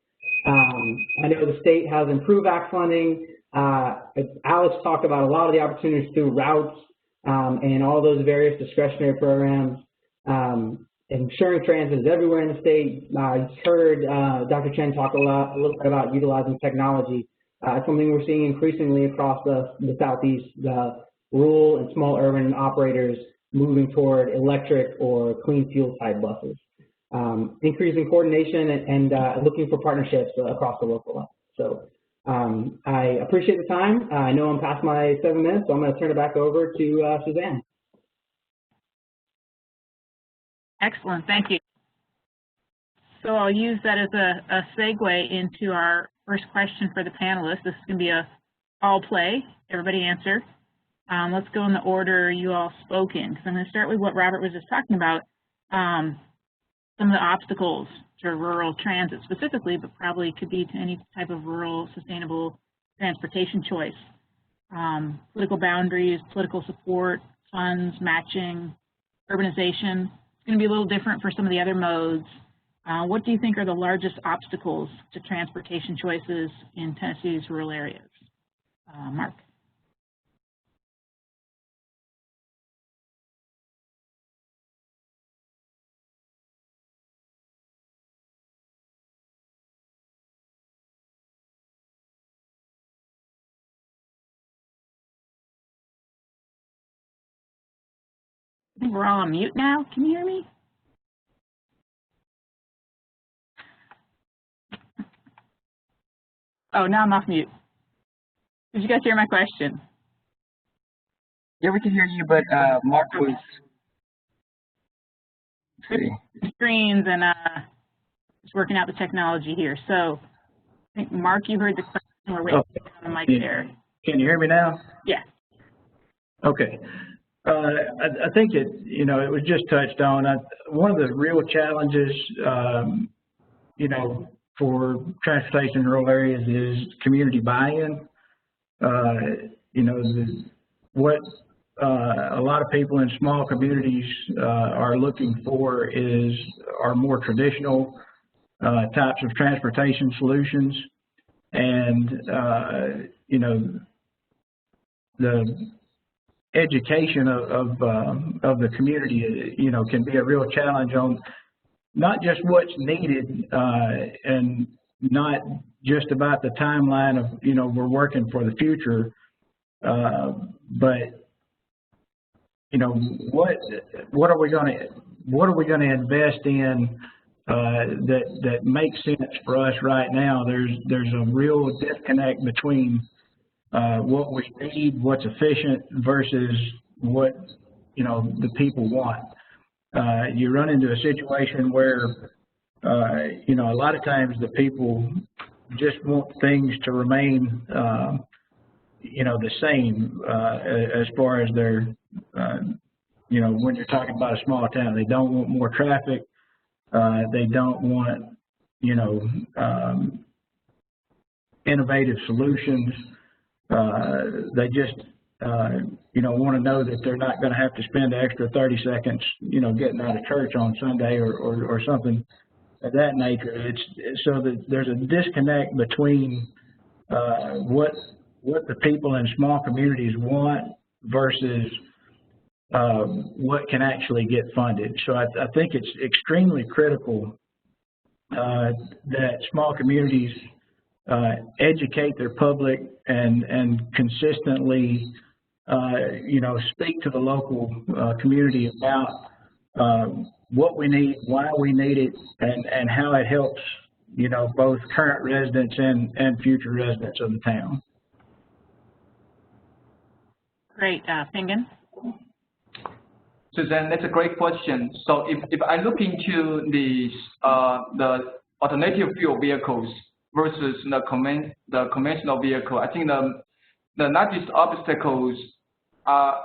I know the state has Improve Act funding. Alex talked about a lot of the opportunities through routes and all those various discretionary programs. Ensuring transit is everywhere in the state. You heard Dr. Chen talk a little bit about utilizing technology. It's something we're seeing increasingly across the Southeast, the rural and small urban operators moving toward electric or clean fuel type buses. Increasing coordination and looking for partnerships across the local level. So I appreciate the time. I know I'm past my 7 minutes, so I'm going to turn it back over to Suzanne. Excellent, thank you. So I'll use that as a segue into our first question for the panelists. This is going to be a all play, everybody answer. Let's go in the order you all spoke in, because I'm going to start with what Robert was just talking about, some of the obstacles to rural transit specifically, but probably could be to any type of rural sustainable transportation choice. Political boundaries, political support, funds, matching, urbanization. It's going to be a little different for some of the other modes. What do you think are the largest obstacles to transportation choices in Tennessee's rural areas? Mark. I think we're all on mute now. Can you hear me? Oh, now I'm off mute. Did you guys hear my question? Yeah, we can hear you, but Mark was screens and just working out the technology here. So I think Mark, you heard the question. We're waiting on the mic there. Can you hear me now? Yeah. Okay. I think it was just touched on. One of the real challenges, for transportation in rural areas is community buy-in. What a lot of people in small communities are looking for are more traditional types of transportation solutions, and the education of the community, can be a real challenge on not just what's needed and not just about the timeline of, we're working for the future, but, what are we going to invest in that makes sense for us right now? There's a real disconnect between what we need, what's efficient versus what, the people want. You run into a situation where, a lot of times the people just want things to remain, the same as far as their, when you're talking about a small town. They don't want more traffic. They don't want, innovative solutions. They just, want to know that they're not going to have to spend the extra 30 seconds, getting out of church on Sunday or something of that nature. So that there's a disconnect between what the people in small communities want versus what can actually get funded. So I think it's extremely critical that small communities educate their public and consistently, speak to the local community about what we need, why we need it, and how it helps, both current residents and future residents of the town. Great. Fingan? Suzanne, that's a great question. So if I look into the alternative fuel vehicles versus the conventional vehicle, I think the largest obstacles are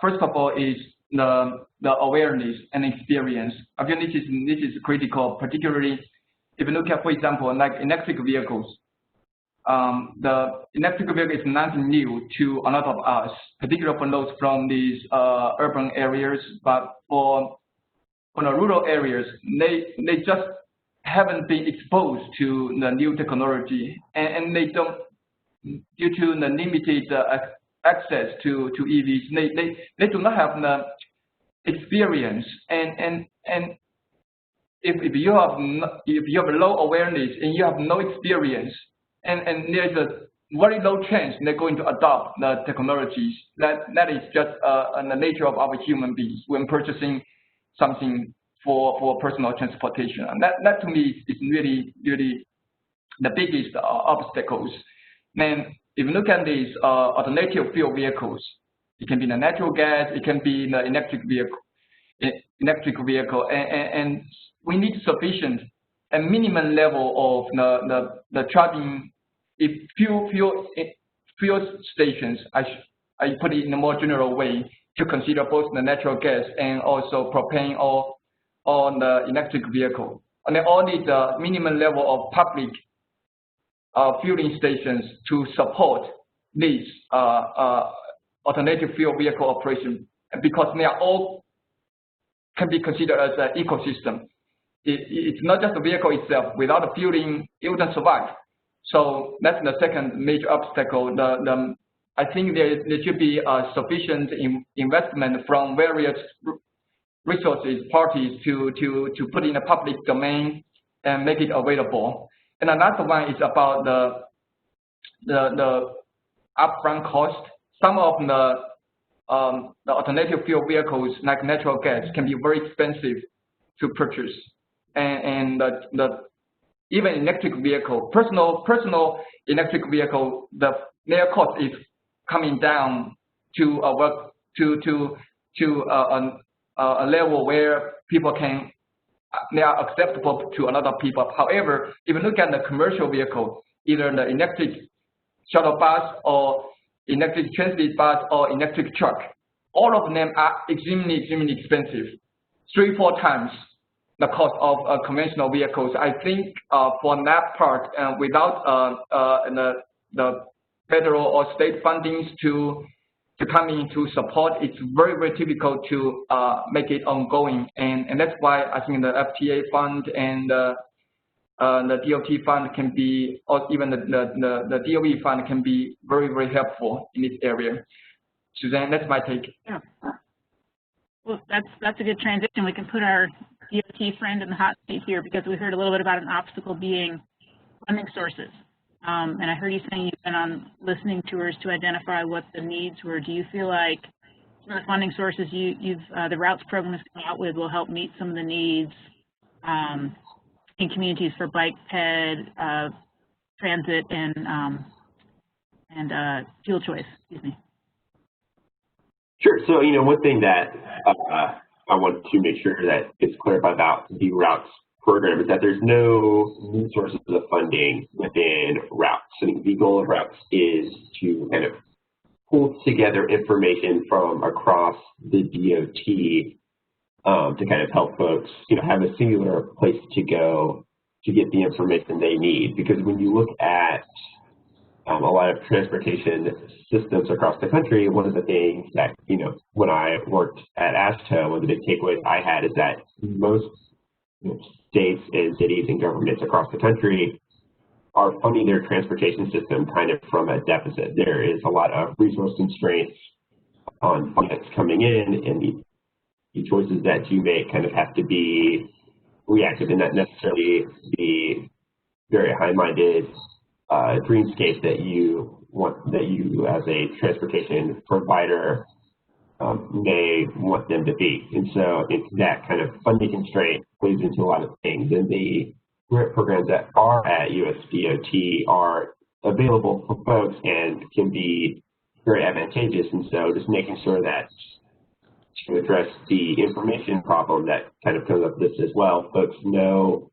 first of all is the awareness and experience. I think this is critical, particularly if you look at, for example, like electric vehicles. The electric vehicle is nothing new to a lot of us, particularly for those from these urban areas. But for the rural areas, they just haven't been exposed to the new technology, and they don't, due to the limited access to EVs, they do not have the experience. And if you have low awareness and you have no experience, and there's a very low chance they're going to adopt the technologies. That is just the nature of our human beings when purchasing something for personal transportation. And that to me is really the biggest obstacles. Then if you look at these alternative fuel vehicles, it can be the natural gas, it can be the electric vehicle, and we need sufficient and minimum level of the charging. If fuel stations, I put it in a more general way, to consider both the natural gas and also propane or the electric vehicle. And they all need the minimum level of public fueling stations to support these alternative fuel vehicle operation, because they are all can be considered as an ecosystem. It's not just the vehicle itself. Without the fueling, it wouldn't survive. So that's the second major obstacle. I think there should be sufficient investment from various resources, parties to put in a public domain and make it available. And another one is about the upfront cost. Some of the alternative fuel vehicles, like natural gas, can be very expensive to purchase, and even electric vehicle, personal electric vehicle, their cost is coming down to a level where people they are acceptable to a lot of people. However, if you look at the commercial vehicle, either the electric shuttle bus or electric transit bus or electric truck, all of them are extremely expensive, 3-4 times the cost of conventional vehicles. I think for that part, without the federal or state fundings to come in to support, it's very difficult to make it ongoing. And that's why I think the FTA fund and the DOT fund can be, or even the DOE fund can be very helpful in this area. Suzanne, that's my take. Yeah. Well, that's a good transition. We can put our DOT friend in the hot seat here, because we heard a little bit about an obstacle being funding sources. And I heard you saying you've been on listening tours to identify what the needs were. Do you feel like some of the funding sources the routes program is coming out with will help meet some of the needs in communities for bike, ped, transit, and fuel choice? Excuse me. Sure. So, one thing that I want to make sure that it's clarified about the routes program is that there's no new sources of funding within routes. I think the goal of routes is to kind of pull together information from across the DOT to kind of help folks, have a singular place to go to get the information they need. Because when you look at a lot of transportation systems across the country, one of the things that, when I worked at ASHTO, one of the big takeaways I had is that most states and cities and governments across the country are funding their transportation system kind of from a deficit. There is a lot of resource constraints on funding that's coming in, and the choices that you make kind of have to be reactive and not necessarily the very high-minded dreamscape that you as a transportation provider may want them to be. And so it's that kind of funding constraint plays into a lot of things. And the grant programs that are at USDOT are available for folks and can be very advantageous. And so just making sure that to address the information problem that kind of comes up with this as well, folks know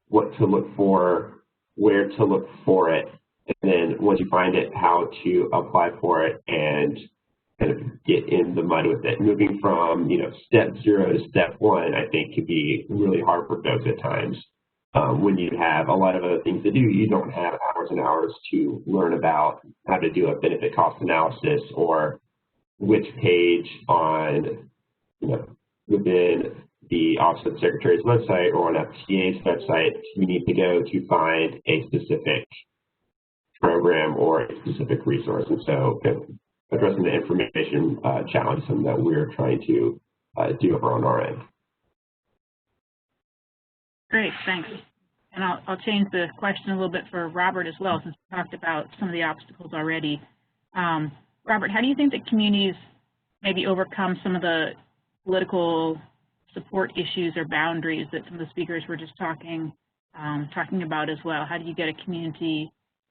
what to look for, where to look for it, and then once you find it, how to apply for it and kind of get in the mud with it. Moving from, step 0 to step 1, I think could be really hard for folks at times. When you have a lot of other things to do, you don't have hours and hours to learn about how to do a benefit cost analysis or which page on, within the Office of the Secretary's website or on FTA's website you need to go to find a specific program or a specific resource. And so addressing the information challenge is something that we're trying to do over on our end. Great, thanks. And I'll change the question a little bit for Robert as well, since we talked about some of the obstacles already. Robert, how do you think that communities maybe overcome some of the political support issues or boundaries that some of the speakers were just talking about as well? How do you get a community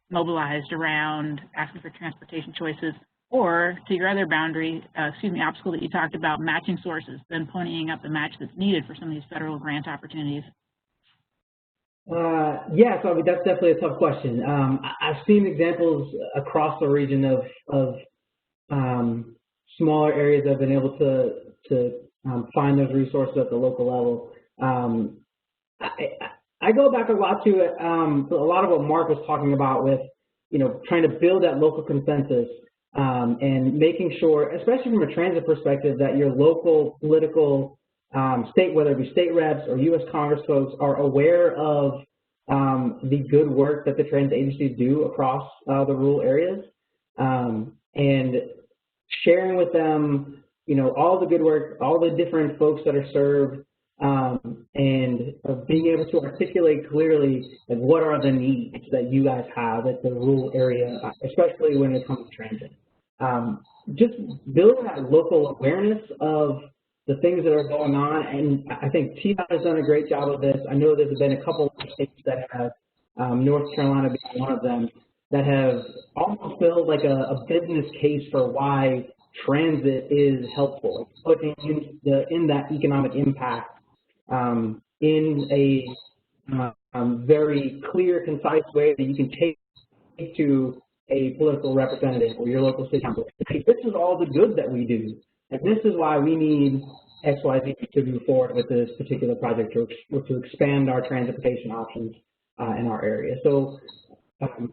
mobilized around asking for transportation choices? Or to your other obstacle that you talked about, matching sources, then ponying up the match that's needed for some of these federal grant opportunities? Yeah, so that's definitely a tough question. I've seen examples across the region of smaller areas that have been able to find those resources at the local level. I go back a lot to a lot of what Mark was talking about with, trying to build that local consensus and making sure, especially from a transit perspective, that your local political state, whether it be state reps or U.S. Congress folks, are aware of the good work that the transit agencies do across the rural areas, and sharing with them, all the good work, all the different folks that are served, and being able to articulate clearly what are the needs that you guys have at the rural area, especially when it comes to transit. Just building that local awareness of the things that are going on, and I think TDOT has done a great job of this. I know there's been a couple of states that have, North Carolina being one of them, that have almost built like a business case for why transit is helpful, putting in that economic impact in a very clear, concise way that you can take to a political representative or your local city council. This is all the good that we do, and this is why we need XYZ to move forward with this particular project to expand our transportation options in our area. So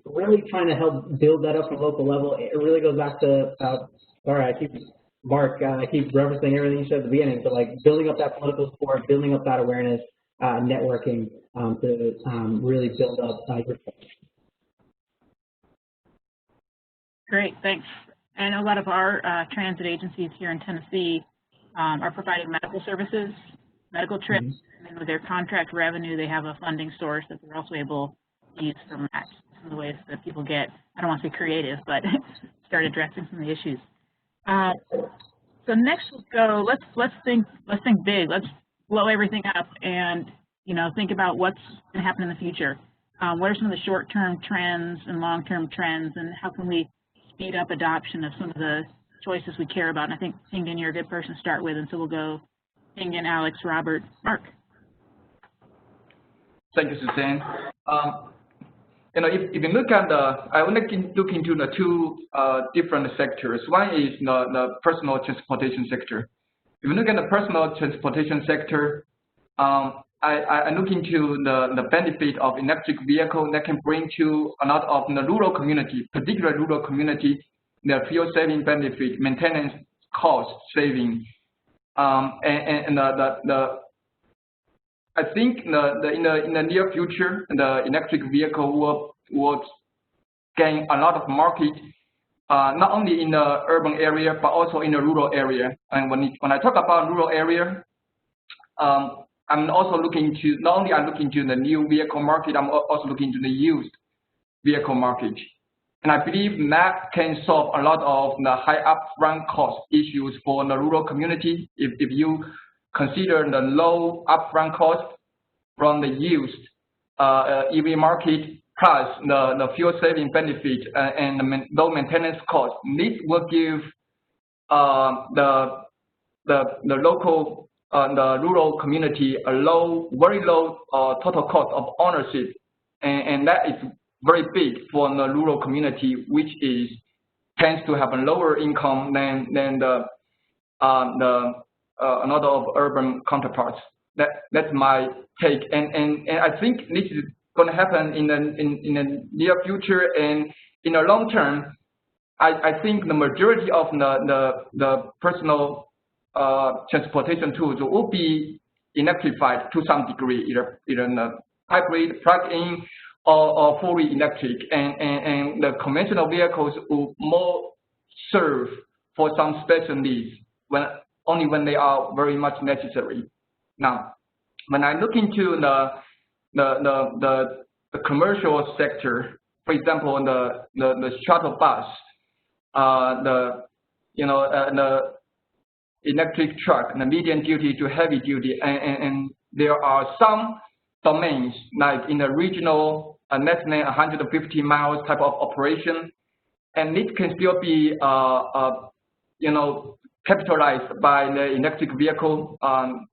really trying to help build that up at the local level. It really goes back to, sorry, I keep referencing everything you said at the beginning. So like building up that political support, building up that awareness, networking to really build up your. Great, thanks. And a lot of our transit agencies here in Tennessee are providing medical services, medical trips, and then with their contract revenue, they have a funding source that they're also able to use for match. Some of the ways that people get, I don't want to say creative, but start addressing some of the issues. So next we'll go, let's think big. Let's blow everything up and think about what's going to happen in the future. What are some of the short-term trends and long-term trends, and how can we speed up adoption of some of the choices we care about? And I think, Tingin, you're a good person to start with, and so we'll go Tingin, Alex, Robert, Mark. Thank you, Suzanne. If you look at I want to look into the two different sectors. One is the personal transportation sector. If you look at the personal transportation sector, I look into the benefit of electric vehicle that can bring to a lot of the rural community, particularly rural community, the fuel saving benefit, maintenance cost saving, I think in the near future, the electric vehicle will gain a lot of market, not only in the urban area but also in the rural area. And when I talk about rural area, I'm also looking to, not only I'm looking to the new vehicle market, I'm also looking to the used vehicle market. And I believe that can solve a lot of the high upfront cost issues for the rural community. If you consider the low upfront cost from the used EV market, plus the fuel saving benefit and the low maintenance cost, this will give the local, the rural community a very low total cost of ownership, and that is very big for the rural community, which tends to have a lower income than the another of urban counterparts. That's my take, and I think this is going to happen in the near future, and in the long term, I think the majority of the personal transportation tools will be electrified to some degree, either in a hybrid, plug-in, or fully electric, and the conventional vehicles will more serve for some special needs only when they are very much necessary. Now, when I look into the commercial sector, for example, the shuttle bus, the electric truck, the medium duty to heavy duty, and there are some domains like in the regional less than 150 miles type of operation, and it can still be capitalized by the electric vehicle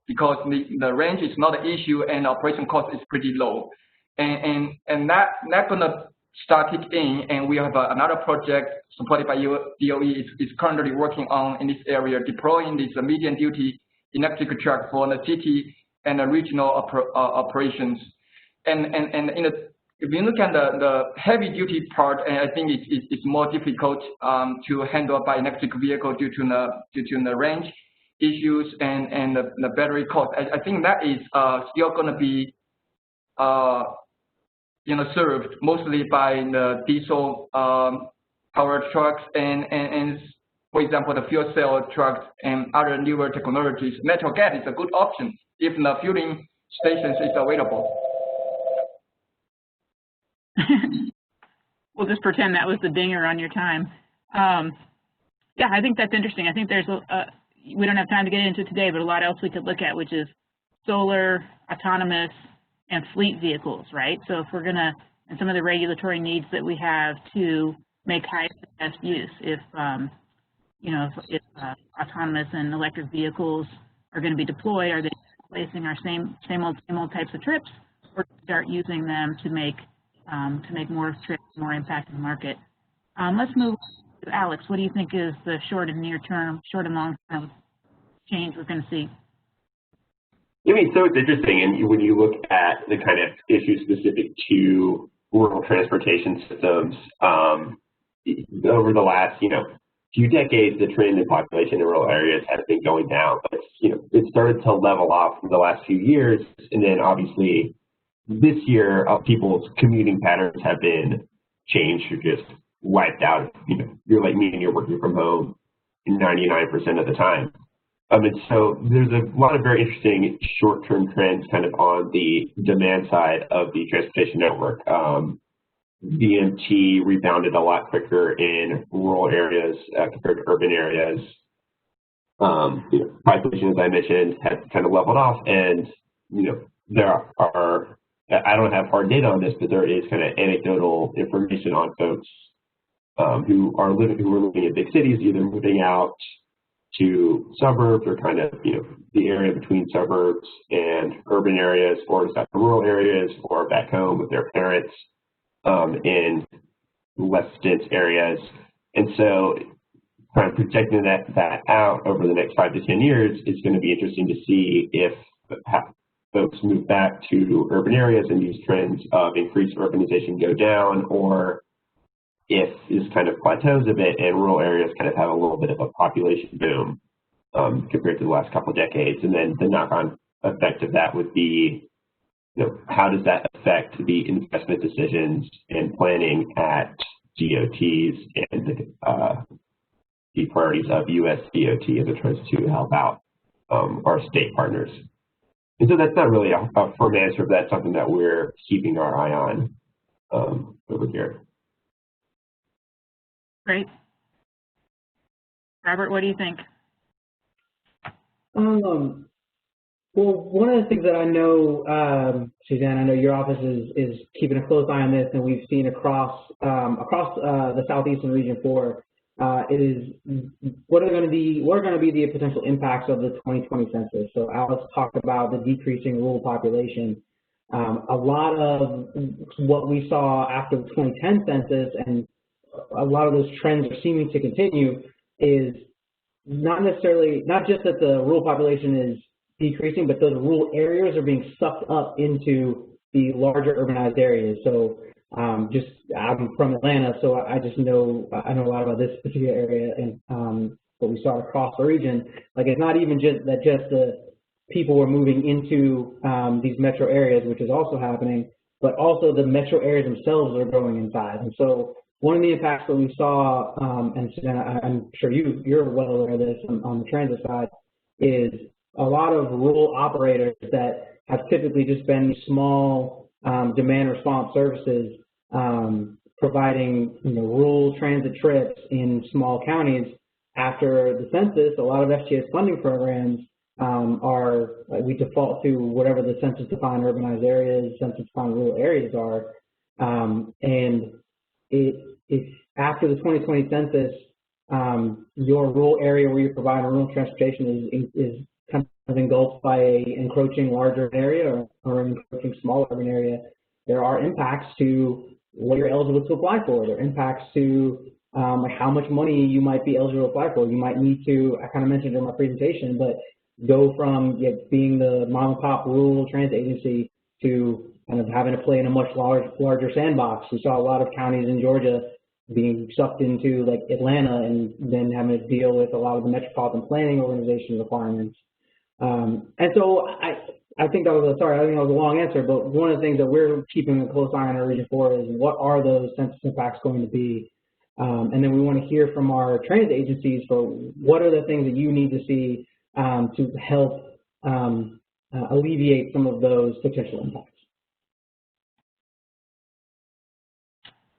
because the range is not an issue and the operation cost is pretty low, and that's gonna start it in, and we have another project supported by DOE is currently working on in this area, deploying this medium duty electric truck for the city and the regional operations. And if you look at the heavy duty part, and I think it's more difficult to handle by electric vehicle due to the range issues and the battery cost. I think that is still going to be served mostly by the diesel powered trucks and for example the fuel cell trucks and other newer technologies. Natural gas is a good option if the fueling stations is available. We'll just pretend that was the dinger on your time. Yeah, I think that's interesting. I think there's we don't have time to get into it today, but a lot else we could look at, which is solar, autonomous, and fleet vehicles, right? So if we're gonna, and some of the regulatory needs that we have to make highest and best use, if autonomous and electric vehicles are going to be deployed, are they replacing our same old types of trips, or start using them to make more trips, more impact in the market? Let's move to Alex. What do you think is the short and long term change we're going to see? I mean, so it's interesting, and when you look at the kind of issues specific to rural transportation systems, over the last, few decades, the trend in population in rural areas has been going down. But, it started to level off in the last few years, and then obviously this year, people's commuting patterns have been changed or just wiped out. You're like me and you're working from home 99% of the time. And so there's a lot of very interesting short-term trends kind of on the demand side of the transportation network. VMT rebounded a lot quicker in rural areas compared to urban areas. Population, as I mentioned, has kind of leveled off, and there are, I don't have hard data on this, but there is kind of anecdotal information on folks who are living in big cities, either moving out to suburbs or kind of, the area between suburbs and urban areas, or just out to rural areas, or back home with their parents in less dense areas. And so kind of projecting that out over the next 5 to 10 years is going to be interesting to see if folks move back to urban areas and these trends of increased urbanization go down, or if this kind of plateaus a bit and rural areas kind of have a little bit of a population boom compared to the last couple of decades. And then the knock-on effect of that would be, how does that affect the investment decisions and planning at DOTs and the priorities of USDOT as it tries to help out our state partners? And so that's not really a firm answer, but that's something that we're keeping our eye on over here. Great. Robert, what do you think? Well, one of the things that I know, Suzanne, I know your office is keeping a close eye on this, and we've seen across the southeastern region for it is what are going to be the potential impacts of the 2020 census. So Alex talked about the decreasing rural population. A lot of what we saw after the 2010 census, and a lot of those trends are seeming to continue, is not just that the rural population is decreasing, but those rural areas are being sucked up into the larger urbanized areas. So I'm from Atlanta, so I know a lot about this particular area and what we saw across the region. Like, it's not even just the people were moving into these metro areas, which is also happening, but also the metro areas themselves are growing in size. And so one of the impacts that we saw, and I'm sure you're well aware of this on the transit side, is a lot of rural operators that have typically just been small demand response services, providing rural transit trips in small counties. After the census, a lot of FTA's funding programs we default to whatever the census-defined urbanized areas, census-defined rural areas are, and if after the 2020 census, your rural area where you're providing rural transportation is kind of engulfed by a encroaching larger area or an encroaching smaller urban area, there are impacts to what you're eligible to apply for. There are impacts to how much money you might be eligible to apply for. You might need to, I kind of mentioned in my presentation, but go from being the mom and pop rural transit agency to kind of having to play in a much larger sandbox. We saw a lot of counties in Georgia being sucked into like Atlanta and then having to deal with a lot of the metropolitan planning organization requirements. And so I think that was a long answer, but one of the things that we're keeping a close eye on our region for is what are those census impacts going to be? And then we want to hear from our transit agencies for what are the things that you need to see to help alleviate some of those potential impacts.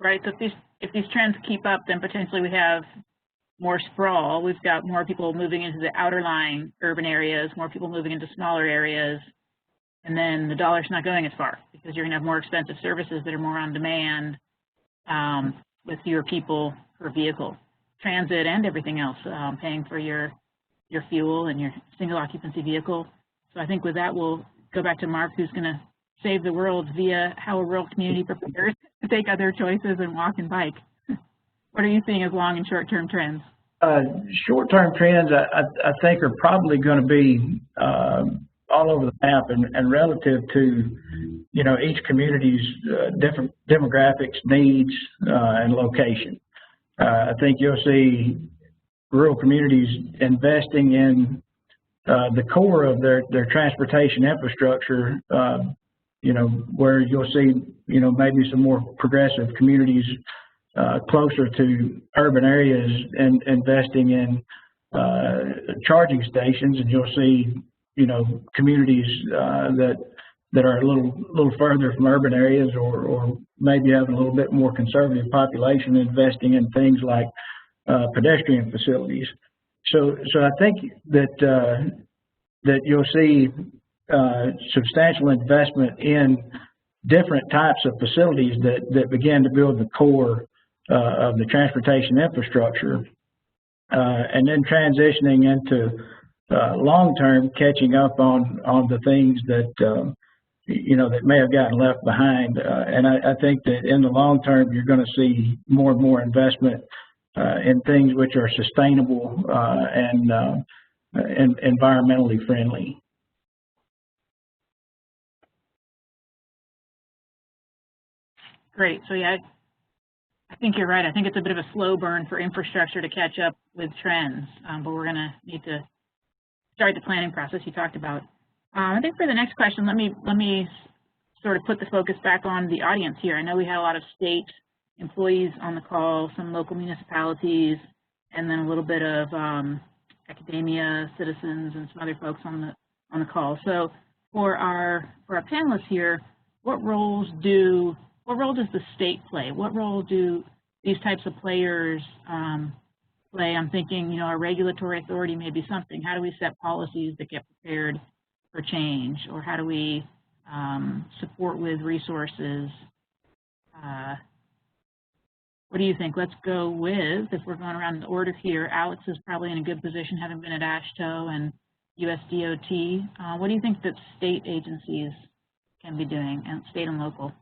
Right, so if these trends keep up, then potentially we have more sprawl. We've got more people moving into the outer lying urban areas, more people moving into smaller areas, and then the dollar's not going as far because you're going to have more expensive services that are more on demand with fewer people per vehicle. Transit and everything else, paying for your fuel and your single occupancy vehicle. So I think with that, we'll go back to Mark, who's going to save the world via how a rural community prepares to take other choices and walk and bike. What are you seeing as long and short-term trends? Short-term trends, I think, are probably going to be all over the map and relative to, each community's different demographics, needs, and location. I think you'll see rural communities investing in the core of their transportation infrastructure, where you'll see, maybe some more progressive communities closer to urban areas and investing in charging stations, and you'll see, communities that are a little further from urban areas or maybe having a little bit more conservative population investing in things like pedestrian facilities. So I think that you'll see substantial investment in different types of facilities that begin to build the core of the transportation infrastructure, and then transitioning into long-term catching up on the things that that may have gotten left behind. And I think that in the long term, you're going to see more and more investment in things which are sustainable and environmentally friendly. Great. So yeah, I think you're right. I think it's a bit of a slow burn for infrastructure to catch up with trends, but we're going to need to start the planning process you talked about. I think for the next question, let me sort of put the focus back on the audience here. I know we had a lot of state employees on the call, some local municipalities, and then a little bit of academia, citizens, and some other folks on the call. So for our panelists here, what role does the state play? What role do these types of players play? I'm thinking, you know, our regulatory authority may be something. How do we set policies that get prepared for change? Or how do we support with resources? What do you think? Let's go with, if we're going around the order here, Alex is probably in a good position, having been at AASHTO and USDOT. What do you think that state agencies can be doing, and state and local?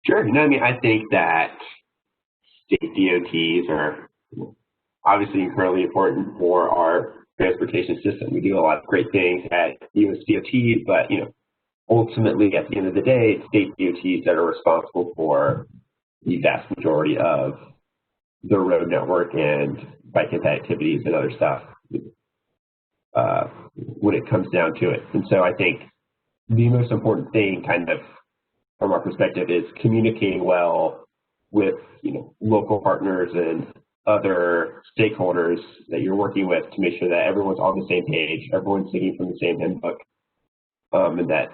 Sure. No, I mean, I think that state DOTs are obviously incredibly important for our transportation system. We do a lot of great things at USDOT, but, you know, ultimately, at the end of the day, it's state DOTs that are responsible for the vast majority of the road network and bike activities and other stuff when it comes down to it. And so I think the most important thing, kind of from our perspective, is communicating well with, you know, local partners and other stakeholders that you're working with to make sure that everyone's on the same page, everyone's singing from the same handbook, and that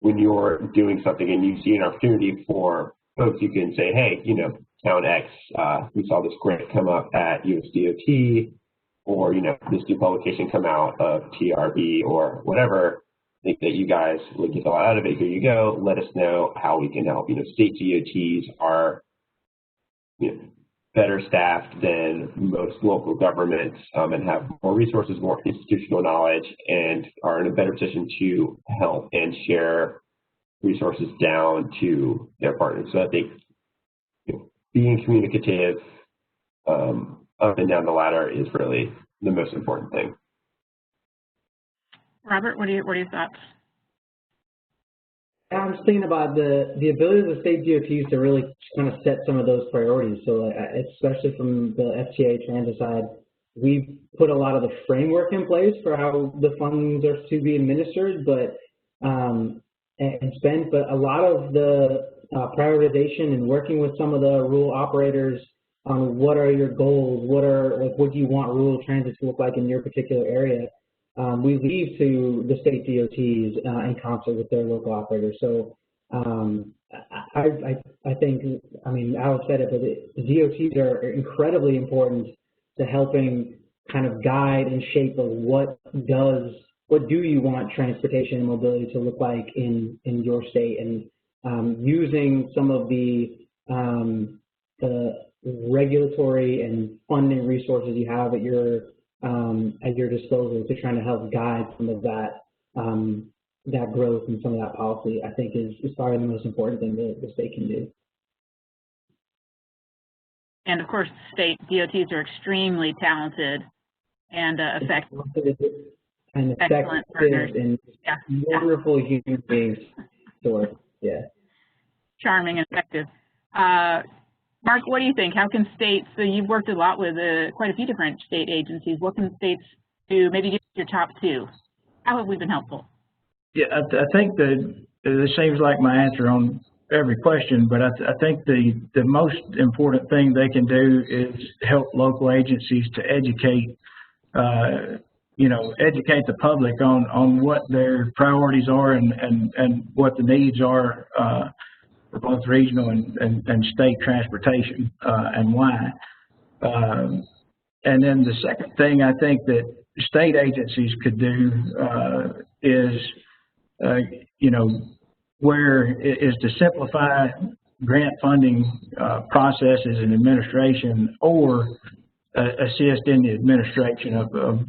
when you're doing something and you see an opportunity for folks, you can say, hey, you know, Town X, we saw this grant come up at USDOT, or, you know, this new publication come out of TRB or whatever. I think that you guys would get a lot out of it. Here you go. Let us know how we can help. You know, state DOTs are, you know, better staffed than most local governments and have more resources, more institutional knowledge, and are in a better position to help and share resources down to their partners. So I think, you know, being communicative up and down the ladder is really the most important thing. Robert, what are your thoughts? I'm just thinking about the ability of the state DOTs to really kind of set some of those priorities. So especially from the FTA transit side, we put a lot of the framework in place for how the funds are to be administered, but and spent. But a lot of the prioritization and working with some of the rural operators on what are your goals, what do you want rural transit to look like in your particular area. We leave to the state DOTs in concert with their local operators. So I think, I mean, Alex said it, but the DOTs are incredibly important to helping kind of guide and shape of what do you want transportation and mobility to look like in your state, and using some of the regulatory and funding resources you have at your disposal to trying to help guide some of that growth and some of that policy, I think is probably the most important thing that the state can do. And of course, state DOTs are extremely talented and effective. And effective and wonderful human beings. So, yeah. Charming and effective. Mark, what do you think? How can states, so you've worked a lot with quite a few different state agencies, what can states do? Maybe give your top two. How have we been helpful? Yeah, I think that it seems like my answer on every question, but I think the most important thing they can do is help local agencies to educate, educate the public on what their priorities are and what the needs are for both regional and state transportation and why. And then the second thing I think that state agencies could do is, to simplify grant funding processes and administration, or assist in the administration of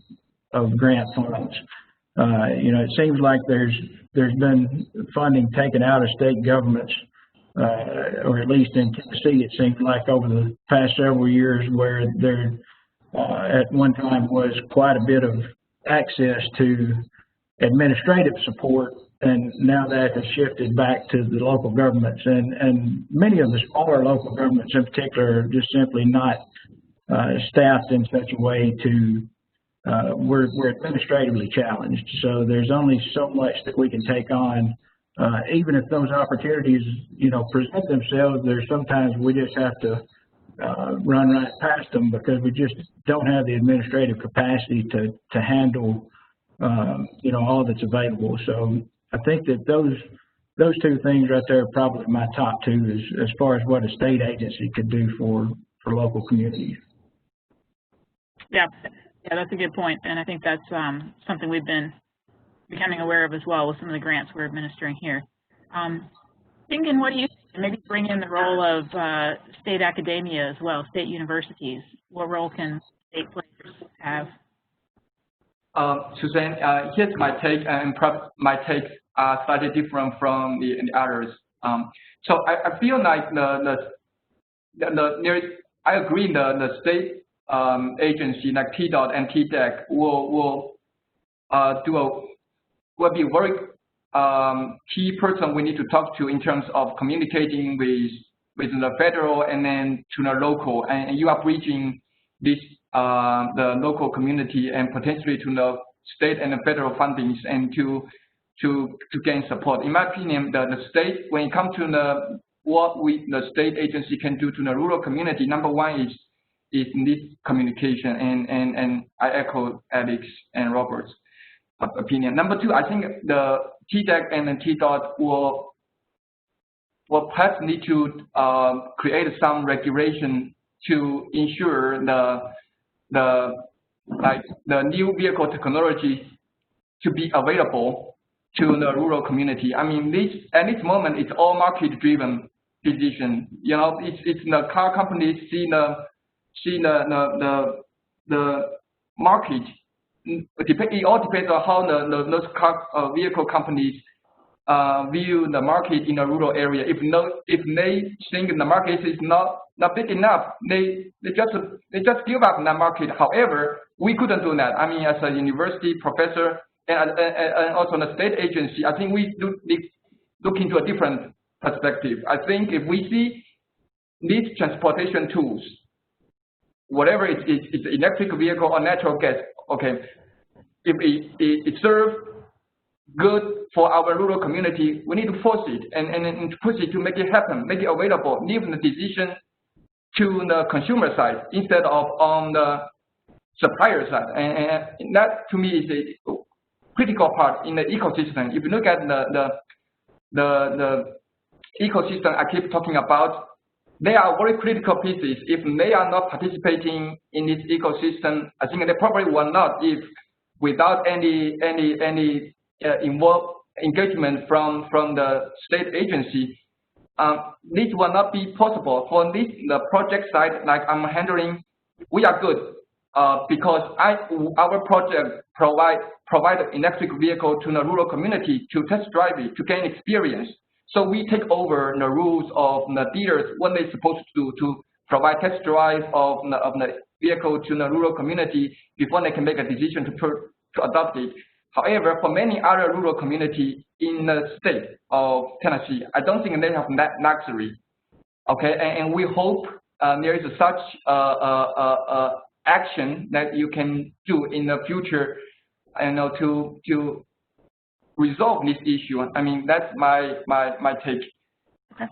grant funds. It seems like there's been funding taken out of state governments, or at least in Tennessee, it seems like over the past several years, where there at one time was quite a bit of access to administrative support, and now that has shifted back to the local governments, and many of the smaller local governments in particular are just simply not staffed in such a way to we're administratively challenged. So there's only so much that we can take on, even if those opportunities present themselves. There's sometimes we just have to run right past them because we just don't have the administrative capacity to handle you know, all that's available. So I think that those two things right there are probably my top two as far as what a state agency could do for local communities. Yeah, that's a good point, and I think that's something we've been becoming aware of as well with some of the grants we're administering here. Thinking, what do you think? Maybe bring in the role of state academia as well, state universities. What role can state players have? Suzanne, here's my take, and perhaps my takes are slightly different from the others. So I feel like I agree the state agency like TDOT and TDEC will be a very key person we need to talk to in terms of communicating with the federal and then to the local, and you are bridging this the local community and potentially to the state and the federal fundings and to gain support. In my opinion, the state, when it comes to the state agency can do to the rural community, number one is this communication, and I echo Alex and Robert's opinion. Number two, I think the TDEC and the TDOT will perhaps need to create some regulation to ensure the new vehicle technology to be available to the rural community. I mean, at this moment, it's all market-driven decision. You know, it's the car companies see the market. It all depends on how those car vehicle companies view the market in a rural area. If they think the market is not big enough, they just give up that market. However, we couldn't do that. I mean, as a university professor and also the state agency, I think we do look into a different perspective. I think if we see these transportation tools, whatever it's electric vehicle or natural gas, okay, if it serves good for our rural community, we need to force it and push it to make it happen, make it available, leave the decision to the consumer side instead of on the supplier side. And that to me is a critical part in the ecosystem. If you look at the ecosystem I keep talking about, they are very critical pieces. If they are not participating in this ecosystem, I think they probably will not if without any engagement from the state agency. This will not be possible. For the project side, like I'm handling, we are good because our project provide electric vehicle to the rural community to test drive it, to gain experience. So we take over the rules of the dealers, what they're supposed to do to provide test drive of the vehicle to the rural community before they can make a decision to adopt it. However, for many other rural communities in the state of Tennessee, I don't think they have that luxury. Okay, and we hope there is such action that you can do in the future, to resolve this issue. I mean, that's my take. Okay.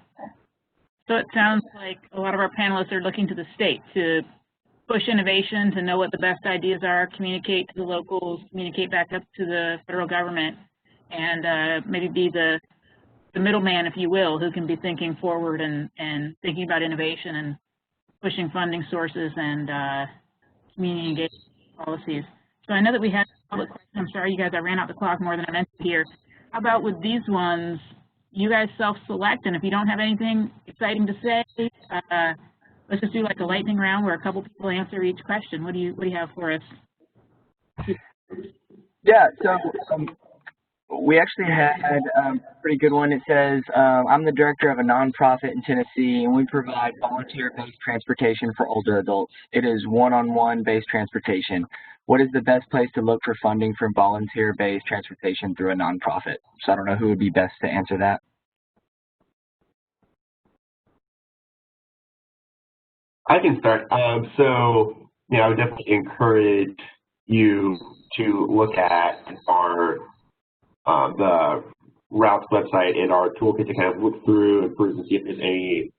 So it sounds like a lot of our panelists are looking to the state to push innovation, to know what the best ideas are, communicate to the locals, communicate back up to the federal government, and maybe be the middleman, if you will, who can be thinking forward and thinking about innovation and pushing funding sources and community engagement policies. So I know that we had a public question. I'm sorry, you guys, I ran out the clock more than I meant to here. How about with these ones, you guys self-select, and if you don't have anything exciting to say, let's just do like a lightning round where a couple people answer each question. What do you have for us? Yeah, so we actually had a pretty good one. It says, I'm the director of a nonprofit in Tennessee, and we provide volunteer-based transportation for older adults. It is one-on-one based transportation. What is the best place to look for funding for volunteer-based transportation through a nonprofit? So I don't know who would be best to answer that. I can start. So, I would definitely encourage you to look at our the routes website and our toolkit to kind of look through and peruse and see if there's any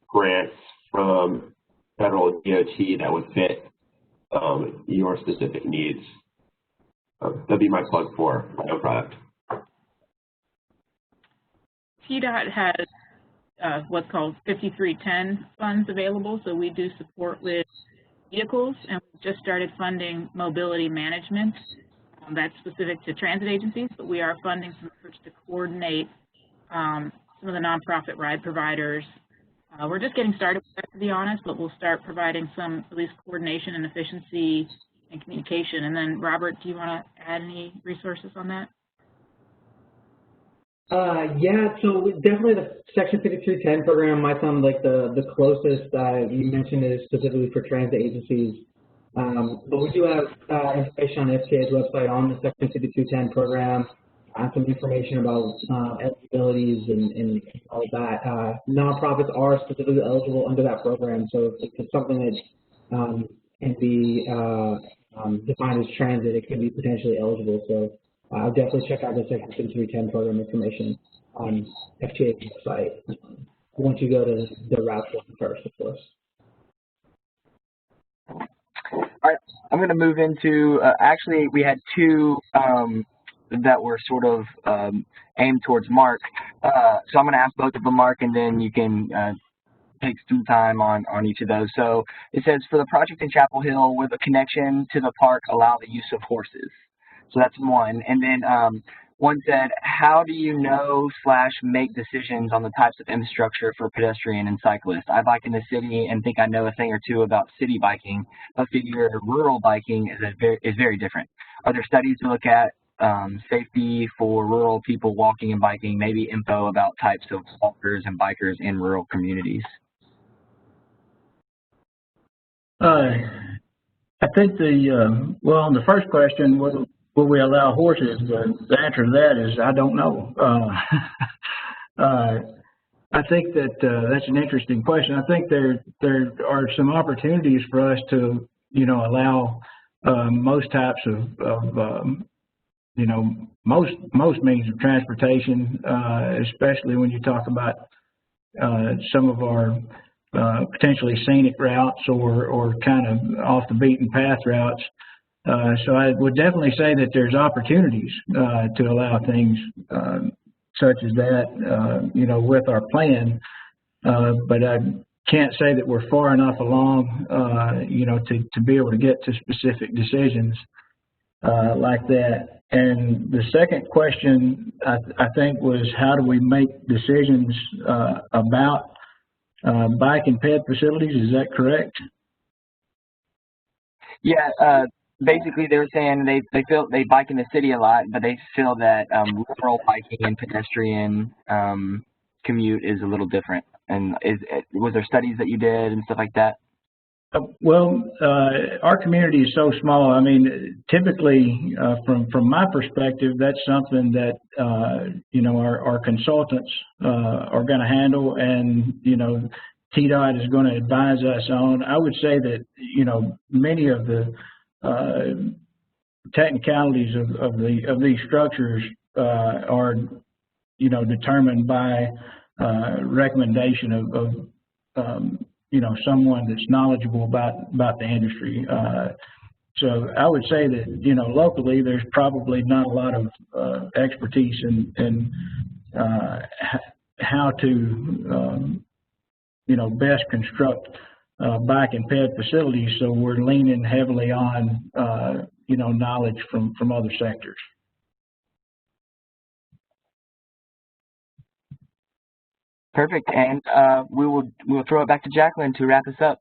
grants from federal DOT that would fit your specific needs. that'd be my plug for my own product. TDOT has what's called 5310 funds available, so we do support with vehicles, and we've just started funding mobility management. That's specific to transit agencies, but we are funding some efforts to coordinate some of the nonprofit ride providers. We're just getting started with that, to be honest, but we'll start providing some at least coordination and efficiency and communication. And then, Robert, do you want to add any resources on that? Yeah, so definitely the Section 5310 program might sound like the closest. You mentioned it specifically for transit agencies. But we do have information on FTA's website on the Section 5210 program, and some information about eligibilities and all of that. Nonprofits are specifically eligible under that program, so if it's something that can be defined as transit, it can be potentially eligible. So I'll definitely check out the Section 5310 program information on FTA's website once you go to the route first, of course. All right, I'm going to move into, actually, we had two that were sort of aimed towards Mark. So I'm going to ask both of them, Mark, and then you can take some time on each of those. So it says, for the project in Chapel Hill, will the connection to the park allow the use of horses? So that's one. And then one said, how do you know / make decisions on the types of infrastructure for pedestrian and cyclists? I bike in the city and think I know a thing or two about city biking, but figure rural biking is very different. Are there studies to look at safety for rural people walking and biking, maybe info about types of walkers and bikers in rural communities? I think well, on the first question, will we allow horses? The answer to that is I don't know. I think that that's an interesting question. I think there are some opportunities for us to, allow most types of most means of transportation, especially when you talk about some of our potentially scenic routes or kind of off the beaten path routes. So I would definitely say that there's opportunities to allow things such as that, with our plan. But I can't say that we're far enough along, to be able to get to specific decisions like that. And the second question, I think, was how do we make decisions about bike and ped facilities? Is that correct? Yeah. Basically, they were saying they feel they bike in the city a lot, but they feel that rural biking and pedestrian commute is a little different. And was there studies that you did and stuff like that? Well, our community is so small. I mean, typically, from my perspective, that's something that our consultants are going to handle, and TDOT is going to advise us on. I would say that many of the technicalities of these structures are determined by recommendation of someone that's knowledgeable about the industry. So I would say that locally there's probably not a lot of expertise in how to best construct bike and ped facilities. So we're leaning heavily on knowledge from other sectors. Perfect, and we'll throw it back to Jacqueline to wrap us up.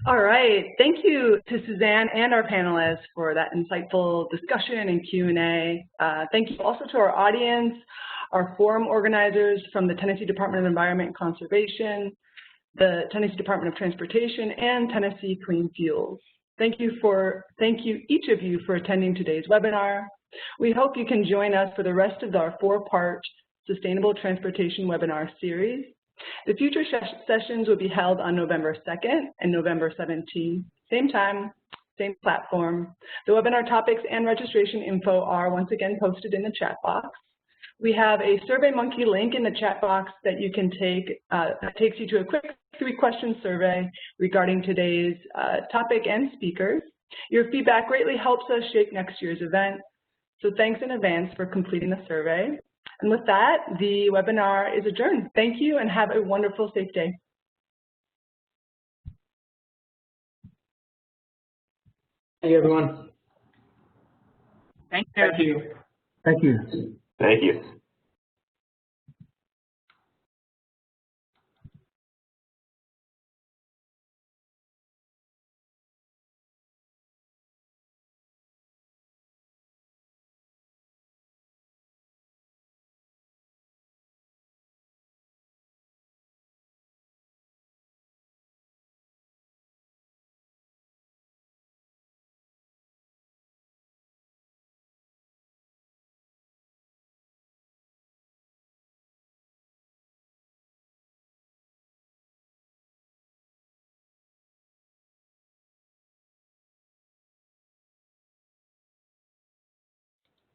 All right, thank you to Suzanne and our panelists for that insightful discussion and Q&A. Thank you also to our audience, our forum organizers from the Tennessee Department of Environment and Conservation, the Tennessee Department of Transportation, and Tennessee Clean Fuels. Thank you each of you for attending today's webinar. We hope you can join us for the rest of our 4-part Sustainable Transportation webinar series. The future sessions will be held on November 2nd and November 17th, same time, same platform. The webinar topics and registration info are once again posted in the chat box. We have a SurveyMonkey link in the chat box that you can take, that takes you to a quick 3-question survey regarding today's topic and speakers. Your feedback greatly helps us shape next year's event, so thanks in advance for completing the survey. And with that, the webinar is adjourned. Thank you and have a wonderful, safe day. Thank you, everyone. Thank you. Thank you. Thank you.